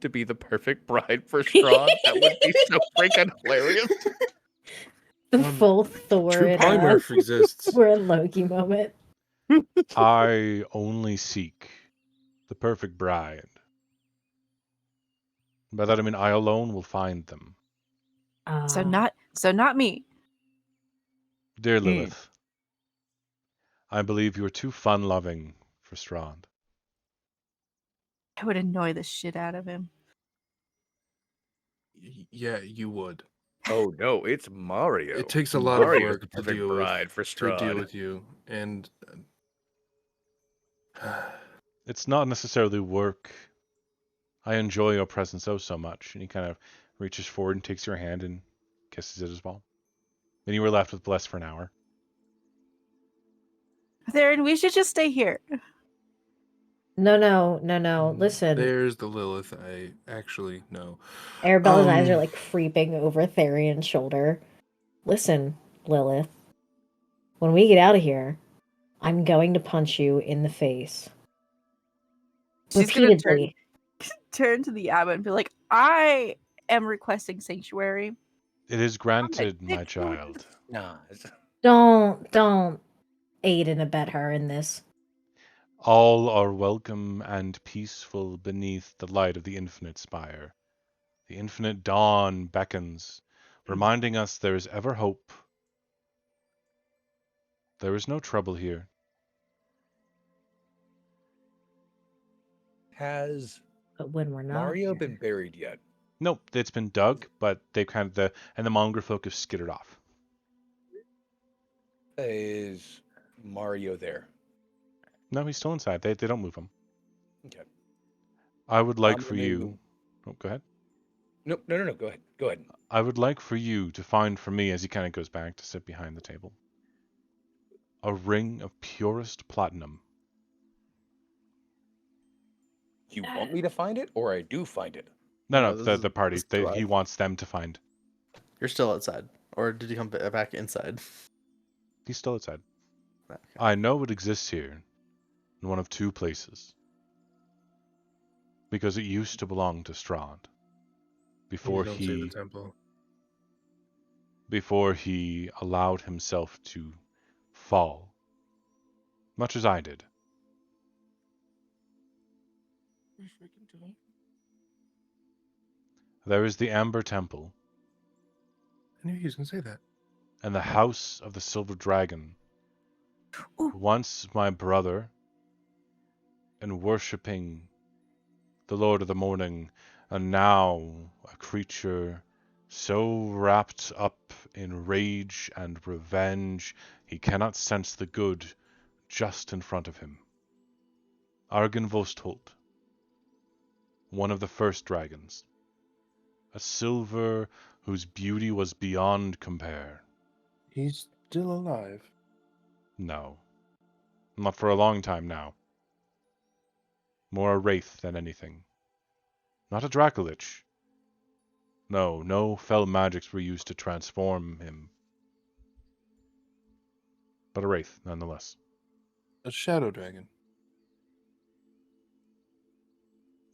to be the perfect bride for Strahd, that would be so freaking hilarious. The full Thor True and polymorph exists. we're in Loki moment. I only seek the perfect bride. By that I mean I alone will find them. So not me. Dear Lilith, I believe you are too fun-loving for Strahd. I would annoy the shit out of him. Yeah, you would. Oh no, it's Mario. It takes a lot of Mario's work the to perfect deal bride for Strahd. with you, and It's not necessarily work. I enjoy your presence so much. And he kind of reaches forward and takes your hand and kisses it as well. Then you were left with Bless for an hour. Theron, we should just stay here. No. Listen, there's the Lilith. I actually know. Arabella's eyes are like creeping over Therian's shoulder. Listen, Lilith. When we get out of here, I'm going to punch you in the face. She's gonna Repeatedly. turn to the abbot and be like, I am requesting sanctuary. It is granted, dick my food. child. Nah, Don't aid and abet her in this. All are welcome and peaceful beneath the light of the infinite spire. The infinite dawn beckons, reminding us there is ever hope. There is no trouble here. has But when we're not Mario here- been buried yet? Nope, it's been dug, but they kind of the Monger folk have skittered off. Is Mario there? No, he's still inside. They don't move him. Okay. I would like I'm for gonna- you. Oh, go ahead. No. Go ahead. Go ahead. I would like for you to find for me, as he kind of goes back to sit behind the table, a ring of purest platinum. You want me to find it, or I do find it? No, No, the party. this is He live. wants them to find. You're still outside, or did you come back inside? He's still outside. Okay. I know it exists here, in one of 2 places. Because it used to belong to Strahd. Before Please don't say the he... temple. before he allowed himself to fall, much as I did. There is the Amber Temple I knew he was gonna say that. and the House of the Silver Dragon. Ooh. Once my brother, and worshipping the Lord of the Morning, and now a creature so wrapped up in rage and revenge he cannot sense the good just in front of him. Argen Vostholt, one of the first dragons, a silver whose beauty was beyond compare. He's still alive. No, not for a long time now. More a wraith than anything. Not a Dracolich. No, no fell magics were used to transform him. But a wraith, nonetheless. A shadow dragon.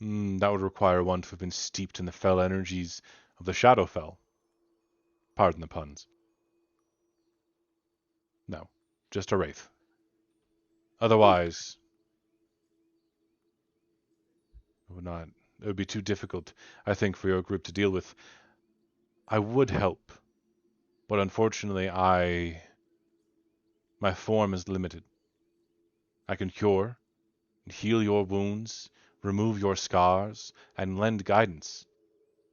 That would require one to have been steeped in the fell energies of the Shadowfell. Pardon the puns. No, just a wraith. Otherwise, it would be too difficult, I think, for your group to deal with. I would help, but unfortunately my form is limited. I can cure, heal your wounds, remove your scars, and lend guidance.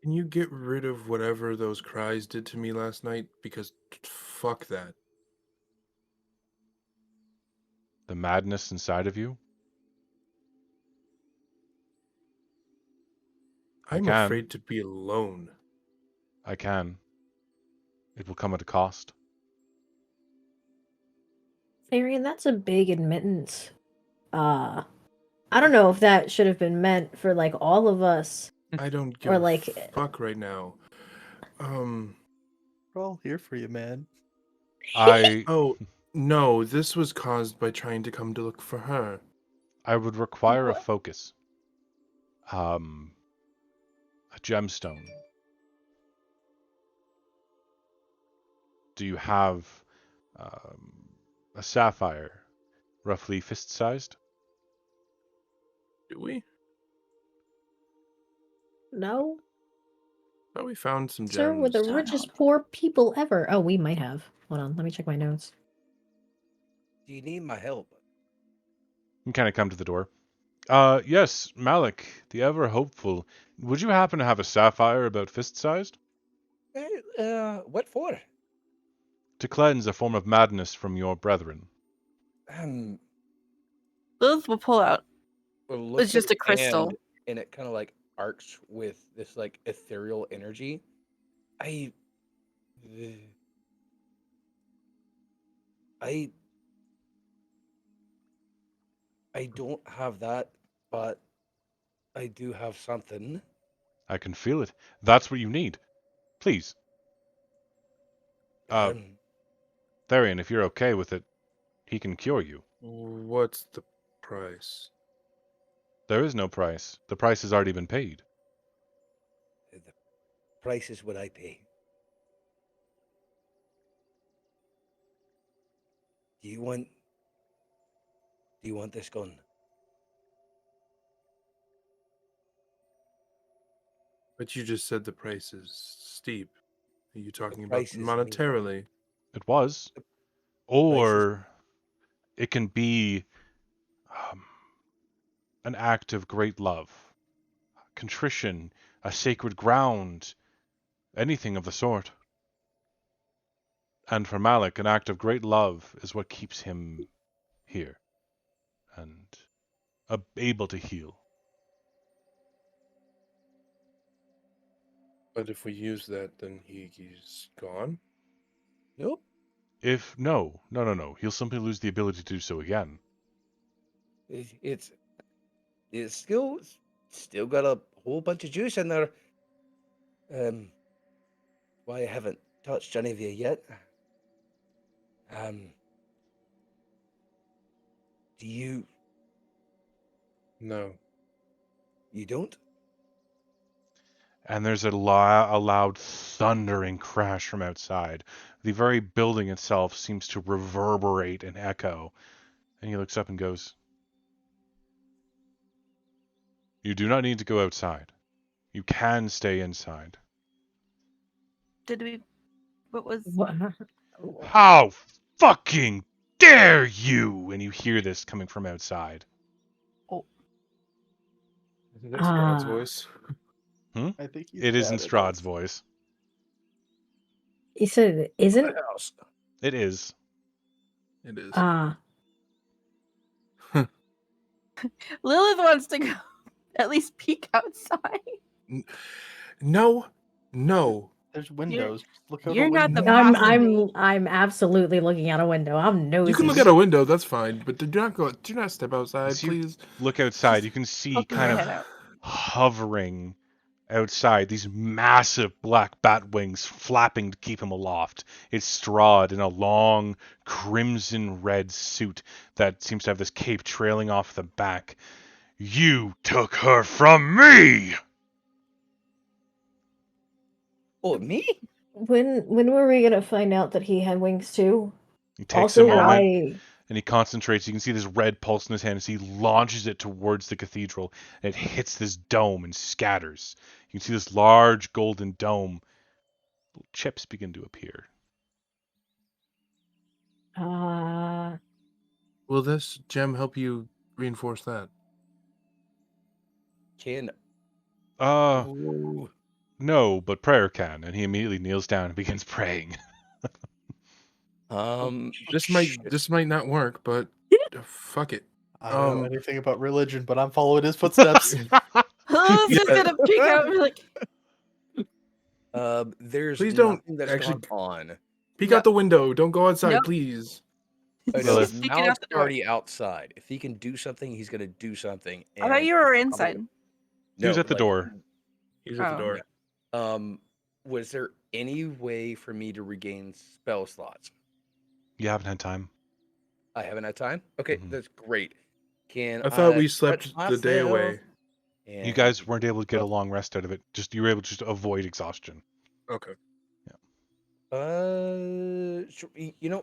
Can you get rid of whatever those cries did to me last night? Because fuck that. The madness inside of you? I I'm can. afraid to be alone. I can. It will come at a cost. Arian, that's a big admittance. I don't know if that should have been meant for like all of us. I don't give Or a like fuck right now. We're all here for you, man. I Oh, no, this was caused by trying to come to look for her. would require a What? focus. A gemstone. Do you have a sapphire, roughly fist-sized? Do we? no, Thought we found some sir, we're the gems. richest poor people ever. Oh, we might have. Hold on, let me check my notes. Do you need my help? You kind of come to the door. Yes, Malik, the ever hopeful. Would you happen to have a sapphire about fist-sized? What for? To cleanse a form of madness from your brethren. Lilith will pull out. Well, It's look just at a crystal. hand, and it kind of like arcs with this like ethereal energy. I I I don't have that, but I do have something. I can feel it. That's what you need. Please. Um, Therian, if you're okay with it, he can cure you. What's the price? There is no price. The price has already been paid. the price is what I pay. Do you want? Do you want this gun? But you just said the price is steep. Are you talking about price is amazing. monetarily? It was. Price is Or it can be um, an act of great love, contrition, a sacred ground, anything of the sort. And for Malik, an act of great love is what keeps him here and able to heal. But if we use that, then he's gone? nope. If no, he'll simply lose the ability to do so again. It's it's still got a whole bunch of juice in there. Why I haven't touched any of you yet. Do you No. you don't? and there's a loud thundering crash from outside. The very building itself seems to reverberate and echo. And he looks up and goes, "You do not need to go outside. You can stay inside." Did we? What was? What? How fucking dare you! And you hear this coming from outside. Oh, Isn't that Strahd's Ah. voice? I think he's It is in mad at Strahd's us. voice. You said it isn't? House. It is. It is. Ah. Lilith wants to go at least peek outside. No, no. There's windows. Just look out You're a not window. the I'm possible. I'm absolutely looking out a window. I'm nosy. You can look out a window, that's fine, but do not step outside, As you please. look outside, you can see Poking kind your of head out. hovering outside these massive black bat wings flapping to keep him aloft. It's Strahd in a long crimson red suit that seems to have this cape trailing off the back. "You took her from me!" Oh, me? When were we gonna find out that he had wings too? He takes Also, a moment why? and he concentrates. You can see this red pulse in his hand as he launches it towards the cathedral. And it hits this dome and scatters. You can see this large golden dome. Little chips begin to appear. Will this gem help you reinforce that? Can. Uh, Ooh. no, but prayer can. And he immediately kneels down and begins praying. This shit. might not work, but fuck it. I don't know Um, anything about religion, but I'm following his footsteps. Lilith's just Yeah. gonna peek out and be like, There's Please don't nothing that's actually- gone on. Peek No. out the window. Don't go outside, Nope. please. Oh, He's no, Lilith. peeking out Malik's the door. already outside. If he can do something, he's gonna do something. I thought and you were he's inside. probably- He was No, at the like, door. He's at the Oh. door. Yeah. Was there any way for me to regain spell slots? You haven't had time. I haven't had time. Okay, Mhm. that's great. Can I thought we stretch slept the day myself away. You and- guys weren't able to get a long rest out of it. Just you were able to just avoid exhaustion. Okay.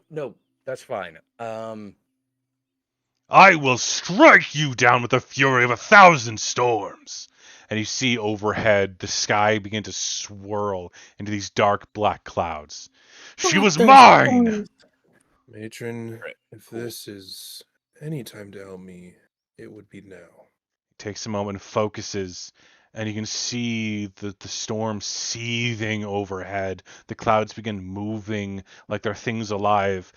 No, that's fine. I will strike you down with the fury of 1,000 storms. And you see overhead the sky begin to swirl into these dark black clouds. She was mine! Matron, Alright, if cool. this is any time to help me, it would be now. Takes a moment and focuses, and you can see the storm seething overhead. The clouds begin moving like they're things alive.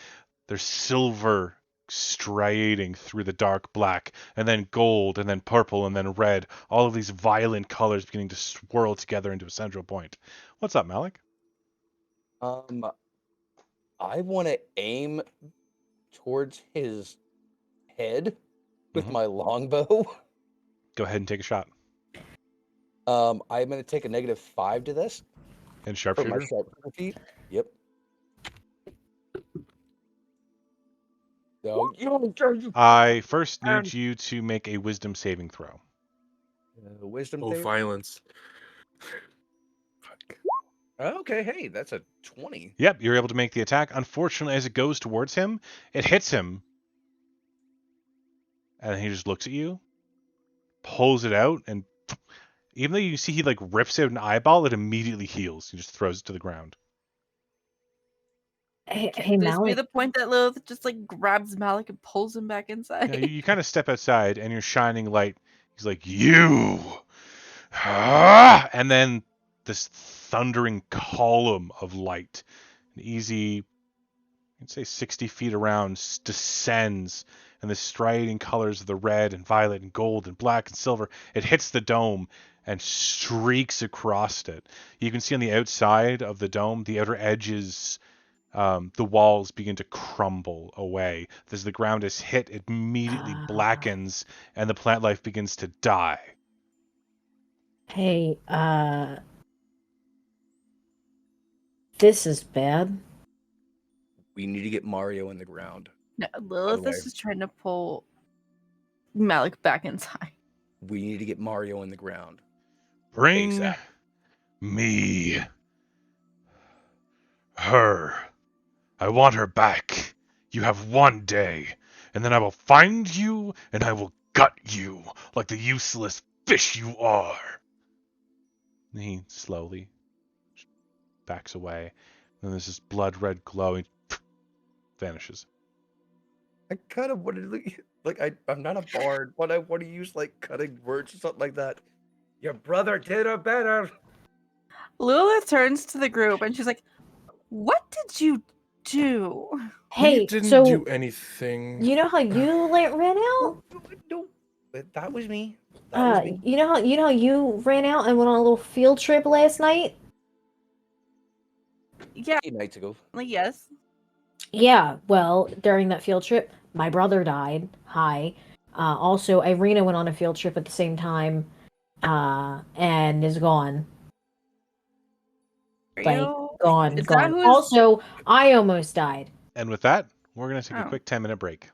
There's silver striating through the dark black, and then gold, and then purple, and then red. All of these violent colors beginning to swirl together into a central point. What's up, Malik? I want to aim towards his head with Mhm. my longbow. Go ahead and take a shot. I'm going to take a -5 to this And for my sharpshooter. sharpshooter feat. Yep. So, I first need you to make a wisdom saving throw. wisdom Oh, save. violence. Fuck. Okay, hey, that's a 20. Yep, you're able to make the attack. Unfortunately, as it goes towards him, it hits him. And he just looks at you, pulls it out, and even though you see he like rips out an eyeball, it immediately heals. He just throws it to the ground. Hey, Could this be Malik. the point that Lilith just like grabs Malik and pulls him back inside? Yeah, you kind of step outside, and you're shining light. He's like, "You!" Ah! And then this thundering column of light, an easy, I'd say 60 feet around, descends, and the striding colors of the red and violet and gold and black and silver, it hits the dome and streaks across it. You can see on the outside of the dome, the outer edges, the walls begin to crumble away. As the ground is hit, it immediately blackens, and the plant life begins to die. Hey, this is bad. We need to get Mario in the ground. No, Lilith way. is just trying to pull Malik back inside. We need to get Mario in the ground. Bring ASAP. Me. Her. I want her back. You have one day, and then I will find you, and I will gut you like the useless fish you are. And he slowly backs away. And there's this blood red glow. He vanishes. I kind of wanted to, I'm not a bard, but I want to use like cutting words or something like that. Your brother did her better. Lilith turns to the group and she's like, "What did you do?" We Hey, didn't so do anything. you know how you ran out? No, that was me. That was me. You know how you ran out and went on a little field trip last night? Yeah, 8 nights ago. yes. Yeah, well, during that field trip, my brother died. Hi. Also, Irina went on a field trip at the same time, and is gone. Are Like, you? gone, Is that gone. who is? Also, I almost died. And with that, we're going to take a Oh. quick 10-minute break.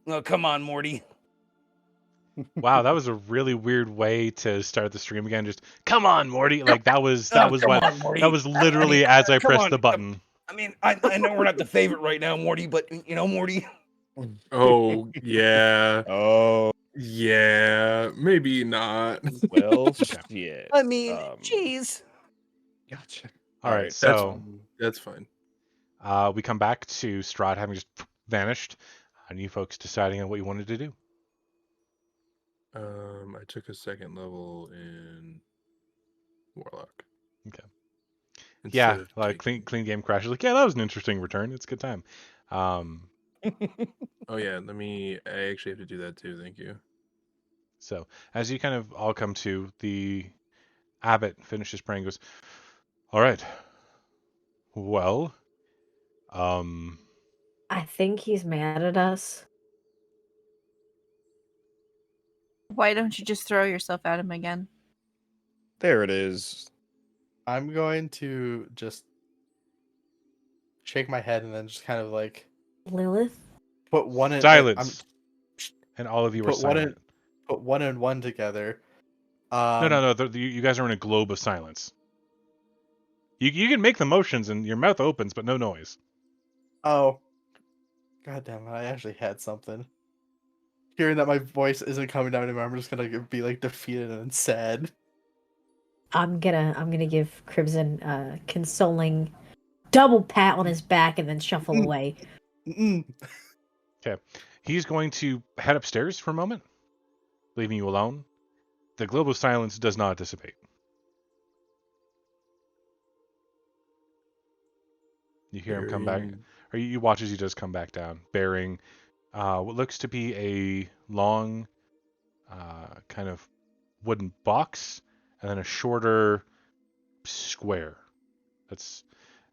Oh, come on, Morty. Wow, that was a really weird way to start the stream again. Just come on, Morty. Like that was Oh, what come on, Morty. that was literally as I come pressed on. the button. I mean, I know we're not the favorite right now, Morty, but Morty. Oh yeah, Oh, yeah, maybe not. well, Okay. shit. I mean, Um, jeez. Gotcha. All right, Alright, That's so that's fine. we come back to Strahd having just vanished, and you folks deciding on what you wanted to do. I took a second level in Warlock. Okay. Instead Yeah, of like taking... clean game crash is like, yeah, that was an interesting return. It's a good time. Oh yeah, I actually have to do that too. Thank you. So as you kind of all come to, the abbot finishes praying, goes, all right, well, I think he's mad at us. Why don't you just throw yourself at him again? there it is. I'm going to just shake my head and then just kind of like Lilith? put one in. silence. And all of you are Put one in. silent. Put one and one together. No. You guys are in a globe of silence. You can make the motions and your mouth opens, but no noise. Oh. God damn it! I actually had something. Hearing that my voice isn't coming down anymore, I'm just gonna be like defeated and sad. I'm gonna give Crimson a consoling double pat on his back and then shuffle away. Mm-mm. Okay. He's going to head upstairs for a moment, leaving you alone. The globe of silence does not dissipate. You hear him come back, or you watch as he does come back down, bearing what looks to be a long kind of wooden box, and then a shorter square.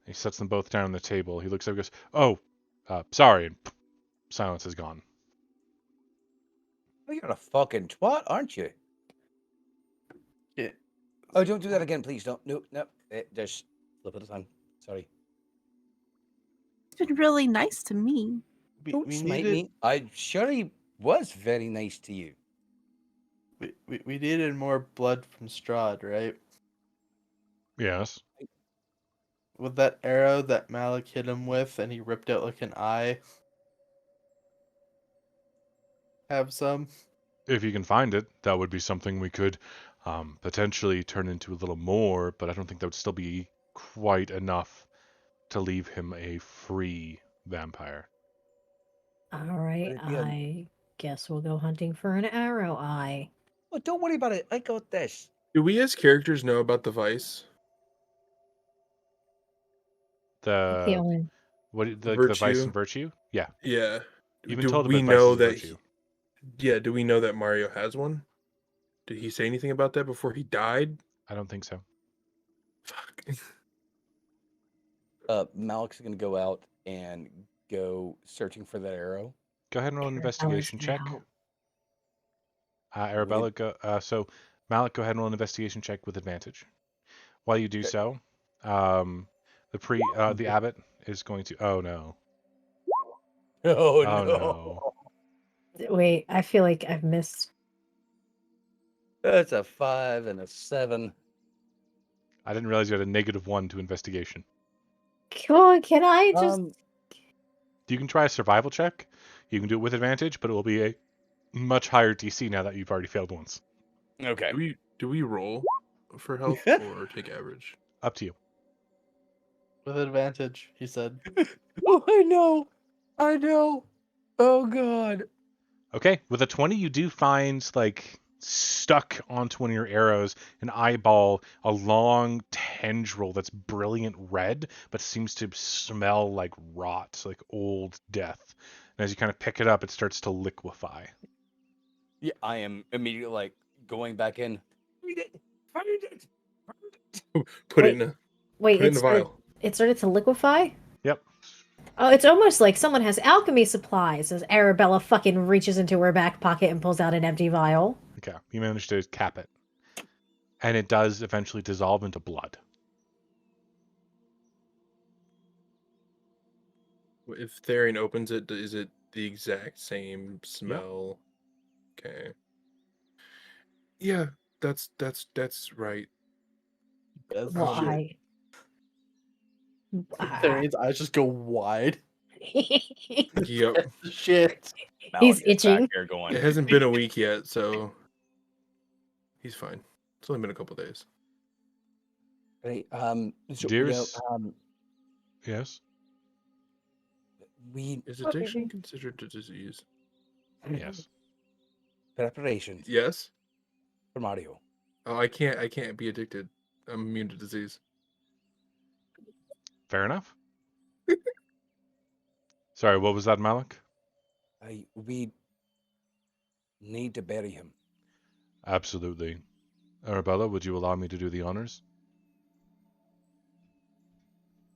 He sets them both down on the table. He looks up and goes, "Oh, sorry," and silence is gone. Oh, you're a fucking twat, aren't you? Yeah. Oh, don't do that again, please. Don't. No. Just slip of the tongue. Sorry. It's been really nice to me. Don't We smite needed me. I sure he was very nice to you. we needed more blood from Strahd, right? Yes. With that arrow that Malik hit him with, and he ripped out like an eye. Have some. If you can find it, that would be something we could potentially turn into a little more, but I don't think that would still be quite enough to leave him a free vampire. All right, Would it be a- I guess we'll go hunting for an arrow eye. Oh, don't worry about it. I got this. Do we as characters know about the vice? The only The vice and Virtue? virtue? Yeah. Yeah. You've been Do told we about know vices and that? virtue. Do we know that Mario has one? Did he say anything about that before he died? I don't think so. Fuck. Malik's gonna go out and go searching for that arrow. Go ahead and roll an investigation check. Now. Arabella, so Malik, go ahead and roll an investigation check with advantage. While you do so, the abbot is going to. Oh no! Oh, Oh no. Wait, I feel like I've missed. That's a 5 and a 7. I didn't realize you had a -1 to investigation. Cool, can I just? You can try a survival check. You can do it with advantage, but it will be a much higher DC now that you've already failed once. Okay. Do we roll for health or take average? Up to you. With advantage, he said. Oh, I know. Oh god. Okay, with a 20, you do find like stuck onto one of your arrows an eyeball, a long tendril that's brilliant red, but seems to smell like rot, like old death. And as you kind of pick it up, it starts to liquefy. Yeah, I am immediately like going back in. Find it. Put Wait, it in a Wait, put it in the vial. it started to liquefy? Yep. Oh, it's almost like someone has alchemy supplies as Arabella fucking reaches into her back pocket and pulls out an empty vial. Okay, you manage to cap it. And it does eventually dissolve into blood. If Therian opens it, is it the exact same smell. Okay. Yeah, that's right. That's Well, Um, shit. Tharian's eyes just go wide. Yep. That's shit. He's Malik is back itching. here going. It hasn't been a week yet, so he's fine. It's only been a couple days. Right. So, Dearest- Yes. we Is addiction considered a disease? Yes. preparations Yes. for Mario. Oh, I can't be addicted. I'm immune to disease. Fair enough. Sorry, what was that, Malik? We need to bury him. Absolutely. Arabella, would you allow me to do the honors?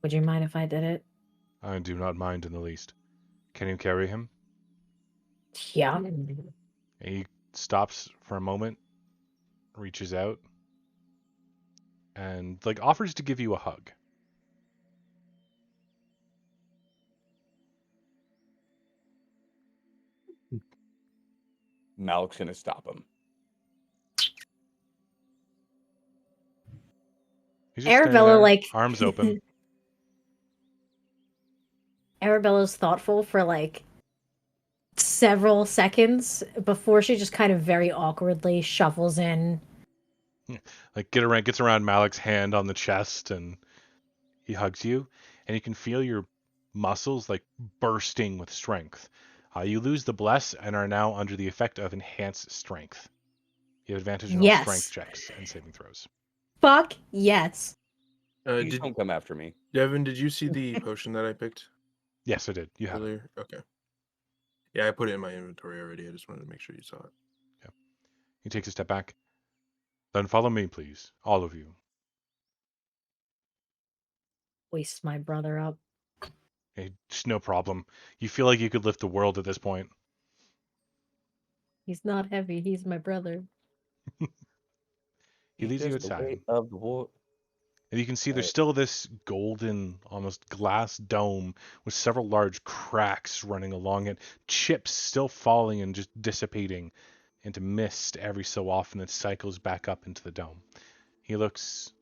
Would you mind if I did it? I do not mind in the least. Can you carry him? Yeah. He stops for a moment, reaches out, and like offers to give you a hug. Malik's gonna stop him. He's just standing Arabella, there, like arms open. Arabella's thoughtful for like several seconds before she just kind of very awkwardly shuffles in. Like gets around Malik's hand on the chest, and he hugs you, and you can feel your muscles like bursting with strength. You lose the bless and are now under the effect of enhanced strength. You have advantage on all strength Yes. checks and saving throws. Fuck yes. Please Did don't come after me. Devin? Did you see the potion that I picked Yes, I did. You have it. earlier? Okay. Yeah, I put it in my inventory already. I just wanted to make sure you saw it. He takes a step back. Then follow me, please, all of you. Hoist my brother up. It's no problem. You feel like you could lift the world at this point. He's not heavy. He's my brother. He leads you Just the outside. weight of the war. And you can see there's still this golden, almost glass dome with several large cracks running along it, chips still falling and just dissipating into mist every so often that cycles back up into the dome. He looks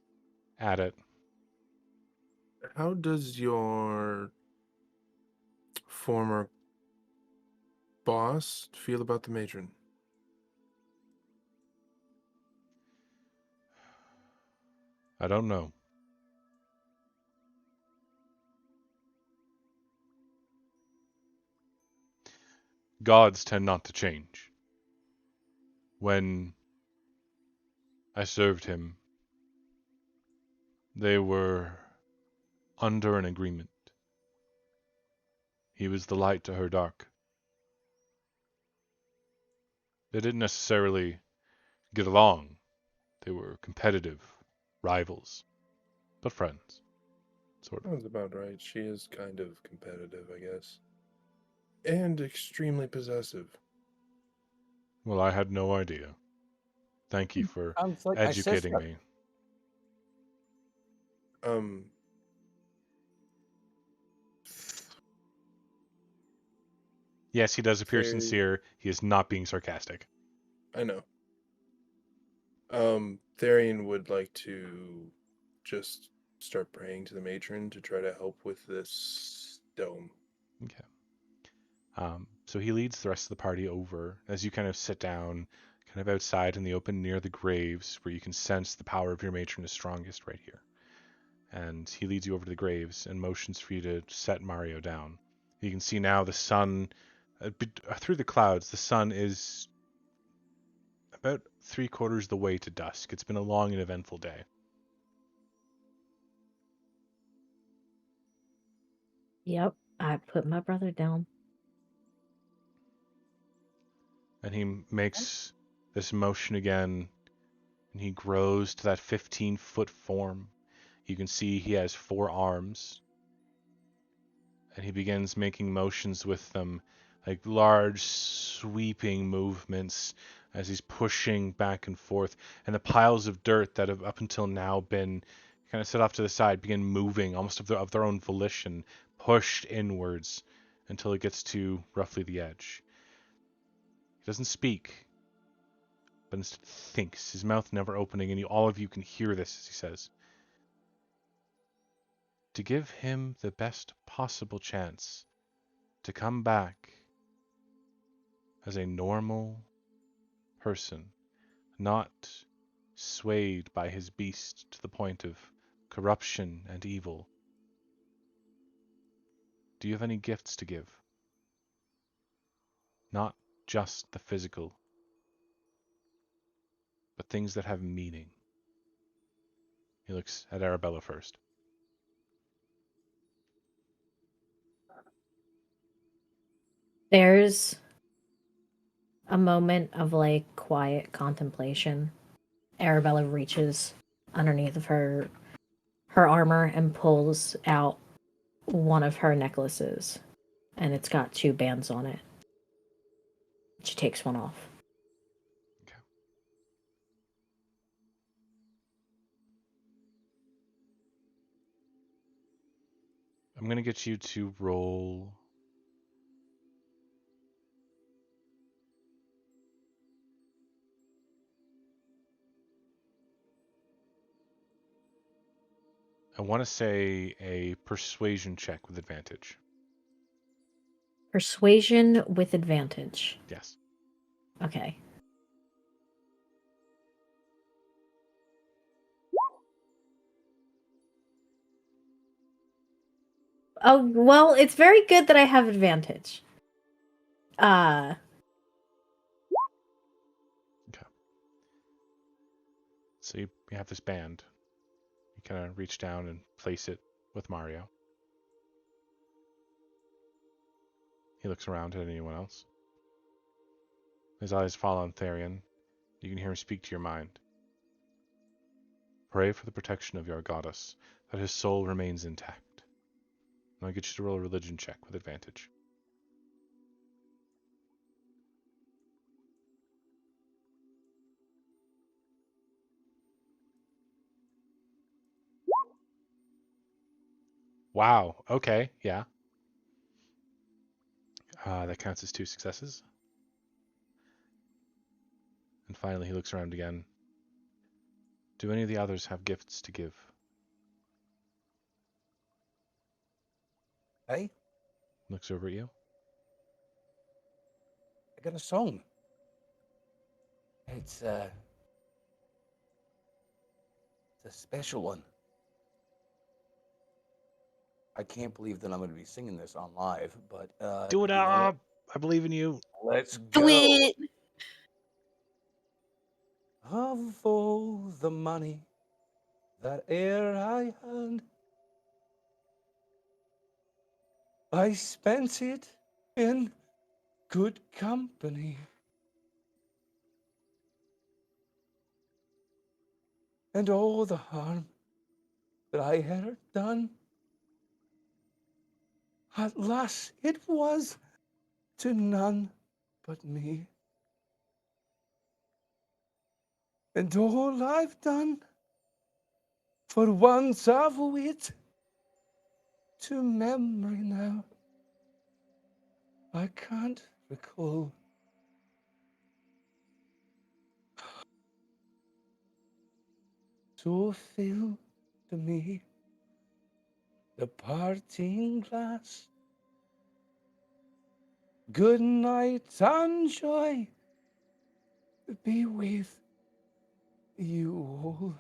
at it. How does your former boss feel about the matron? I don't know. Gods tend not to change. When I served him, they were under an agreement. He was the light to her dark. They didn't necessarily get along. They were competitive rivals, but friends, sort of. Sounds about right. She is kind of competitive, I guess. And extremely possessive. Well, I had no idea. Thank you for Sounds like educating my me. Yes, he does appear Very- sincere. He is not being sarcastic. I know. Tharian would like to just start praying to the matron to try to help with this dome. Okay. So he leads the rest of the party over as you kind of sit down, kind of outside in the open near the graves, where you can sense the power of your matron is strongest right here. And he leads you over to the graves and motions for you to set Mario down. You can see now the sun, through the clouds, the sun is about 3/4 the way to dusk. It's been a long and eventful day. Yep. I put my brother down. And he makes this motion again, and he grows to that 15-foot form. You can see he has 4 arms, and he begins making motions with them, like large sweeping movements as he's pushing back and forth. And the piles of dirt that have up until now been kind of set off to the side begin moving almost of their own volition, pushed inwards until it gets to roughly the edge. He doesn't speak, but instead thinks, his mouth never opening, and all of you can hear this as he says, to give him the best possible chance to come back as a normal person, not swayed by his beast to the point of corruption and evil. Do you have any gifts to give? Not just the physical, but things that have meaning. He looks at Arabella first. There's a moment of like quiet contemplation. Arabella reaches underneath of her armor and pulls out one of her necklaces, and it's got 2 bands on it. She takes one off. Okay. I'm going to get you to roll. I want to say a persuasion check with advantage. Persuasion with advantage. Yes. Okay. Oh, well, it's very good that I have advantage. Okay. So you have this band. You kind of reach down and place it with Mario. He looks around at anyone else. His eyes fall on Therion. You can hear him speak to your mind. Pray for the protection of your goddess, that his soul remains intact. And I'll get you to roll a religion check with advantage. Wow. Okay. Yeah. That counts as 2 successes. And finally, he looks around again. Do any of the others have gifts to give? Hey, Looks over at you. I got a song. It's a special one. I can't believe that I'm going to be singing this on live, but Do it you know what? up! I believe in you. Let's Do go. it! Of all the money that e'er I had, I spent it in good company. And all the harm that I had done, at last it was to none but me. And all I've done for once of wit to memory now, I can't recall. So fill to me the parting glass. Good night and joy be with you all.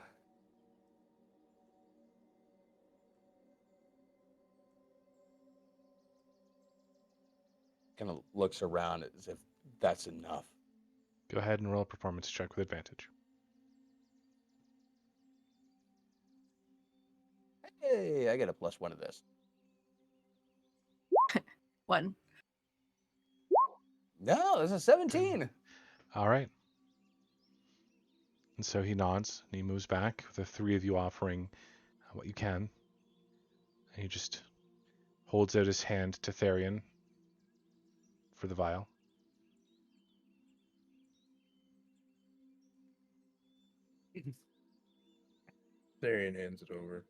Kind of looks around as if that's enough. Go ahead and roll a performance check with advantage. Hey, I get a +1 to this. 1. No, it's a 17. All right. And so he nods and he moves back, the 3 of you offering what you can. And he just holds out his hand to Therion for the vial. Therian hands it over.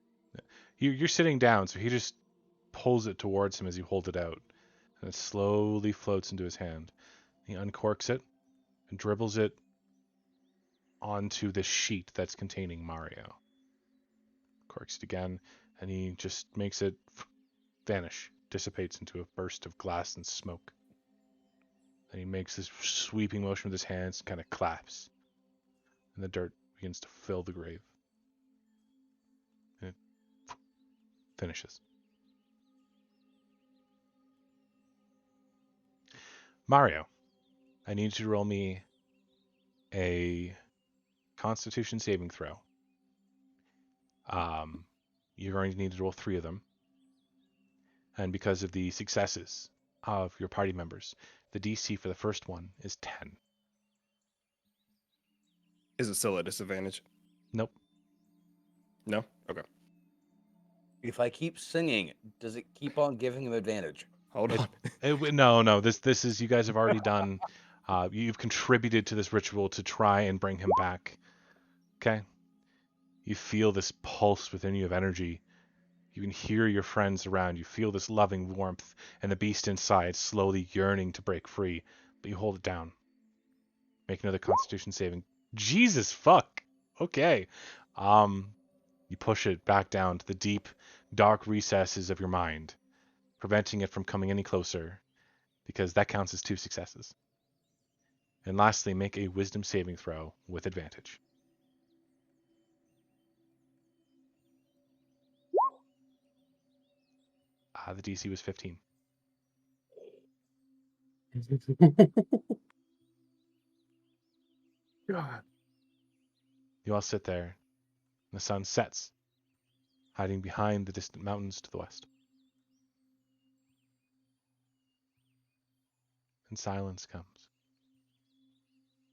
You're sitting down, so he just pulls it towards him as you hold it out and it slowly floats into his hand. He uncorks it and dribbles it onto the sheet that's containing Mario. Corks it again, and he just makes it vanish, dissipates into a burst of glass and smoke. Then he makes this sweeping motion with his hands and kind of claps, and the dirt begins to fill the grave. And it finishes. Mario, I need you to roll me a Constitution saving throw. You're going to need to roll 3 of them. And because of the successes of your party members, the DC for the first one is 10. Is it still a disadvantage? Nope. No? Okay. If I keep singing, does it keep on giving him advantage? Hold on. No. This is, you guys have already done. You've contributed to this ritual to try and bring him back. Okay. You feel this pulse within you of energy. You can hear your friends around. You feel this loving warmth, and the beast inside slowly yearning to break free. But you hold it down. Make another Constitution saving. Jesus fuck. Okay. You push it back down to the deep, dark recesses of your mind, preventing it from coming any closer, because that counts as 2 successes. And lastly, make a Wisdom saving throw with advantage. The DC was 15. God. You all sit there, and the sun sets, hiding behind the distant mountains to the west. And silence comes.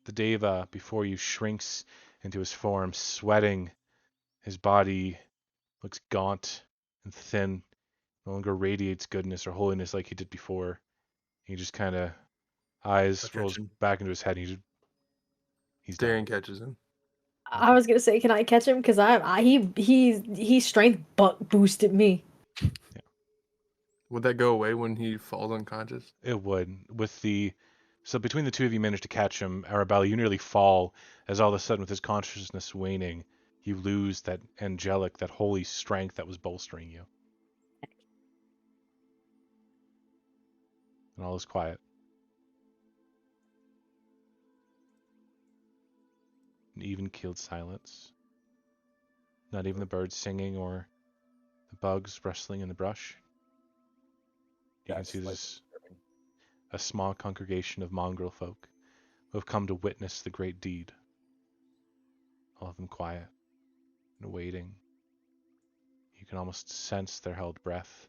The Deva before you shrinks into his form, sweating. His body looks gaunt and thin, no longer radiates goodness or holiness like he did before. He just kind of eyes catch rolls him. back into his head. And he's done. Darren catches him. I was gonna say, can I catch him? Because he strength boosted me. Would that go away when he falls unconscious? It would. So between the two of you managed to catch him. Arabella, you nearly fall as all of a sudden, with his consciousness waning, you lose that angelic, that holy strength that was bolstering you. And all is quiet. An even-keeled silence. Not even the birds singing or the bugs rustling in the brush. You can see there's a small congregation of mongrel folk who have come to witness the great deed. All of them quiet and waiting. You can almost sense their held breath.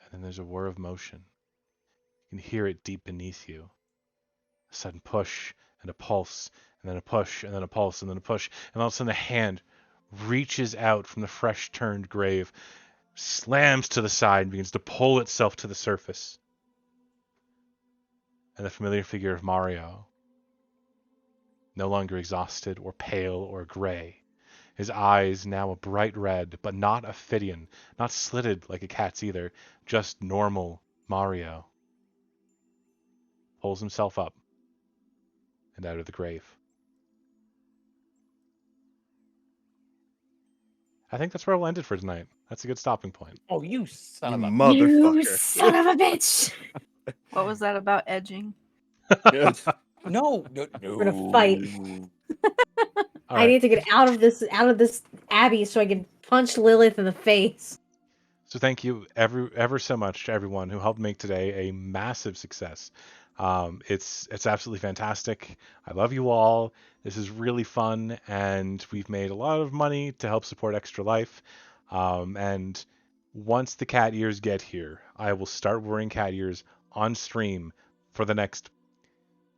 And then there's a whir of motion. You can hear it deep beneath you. A sudden push and a pulse, and then a push, and then a pulse, and then a push, and all of a sudden a hand reaches out from the fresh turned grave, slams to the side, and begins to pull itself to the surface. And the familiar figure of Mario, no longer exhausted or pale or gray, his eyes now a bright red, but not Ophidian, not slitted like a cat's either, just normal Mario, pulls himself up and out of the grave. I think that's where we'll end it for tonight. That's a good stopping point. Oh, you son of a... You motherfucker. son of a bitch! What was that about edging? No. We're gonna fight. All I right. need to get out of this abbey so I can punch Lilith in the face. So thank you ever so much to everyone who helped make today a massive success. It's absolutely fantastic. I love you all. This is really fun, and we've made a lot of money to help support Extra Life. And once the cat ears get here, I will start wearing cat ears on stream for the next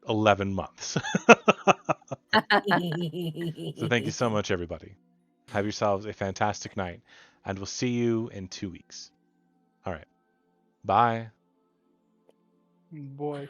11 months. So thank you so much, everybody. Have yourselves a fantastic night, and we'll see you in 2 weeks. All right. Bye. Boy.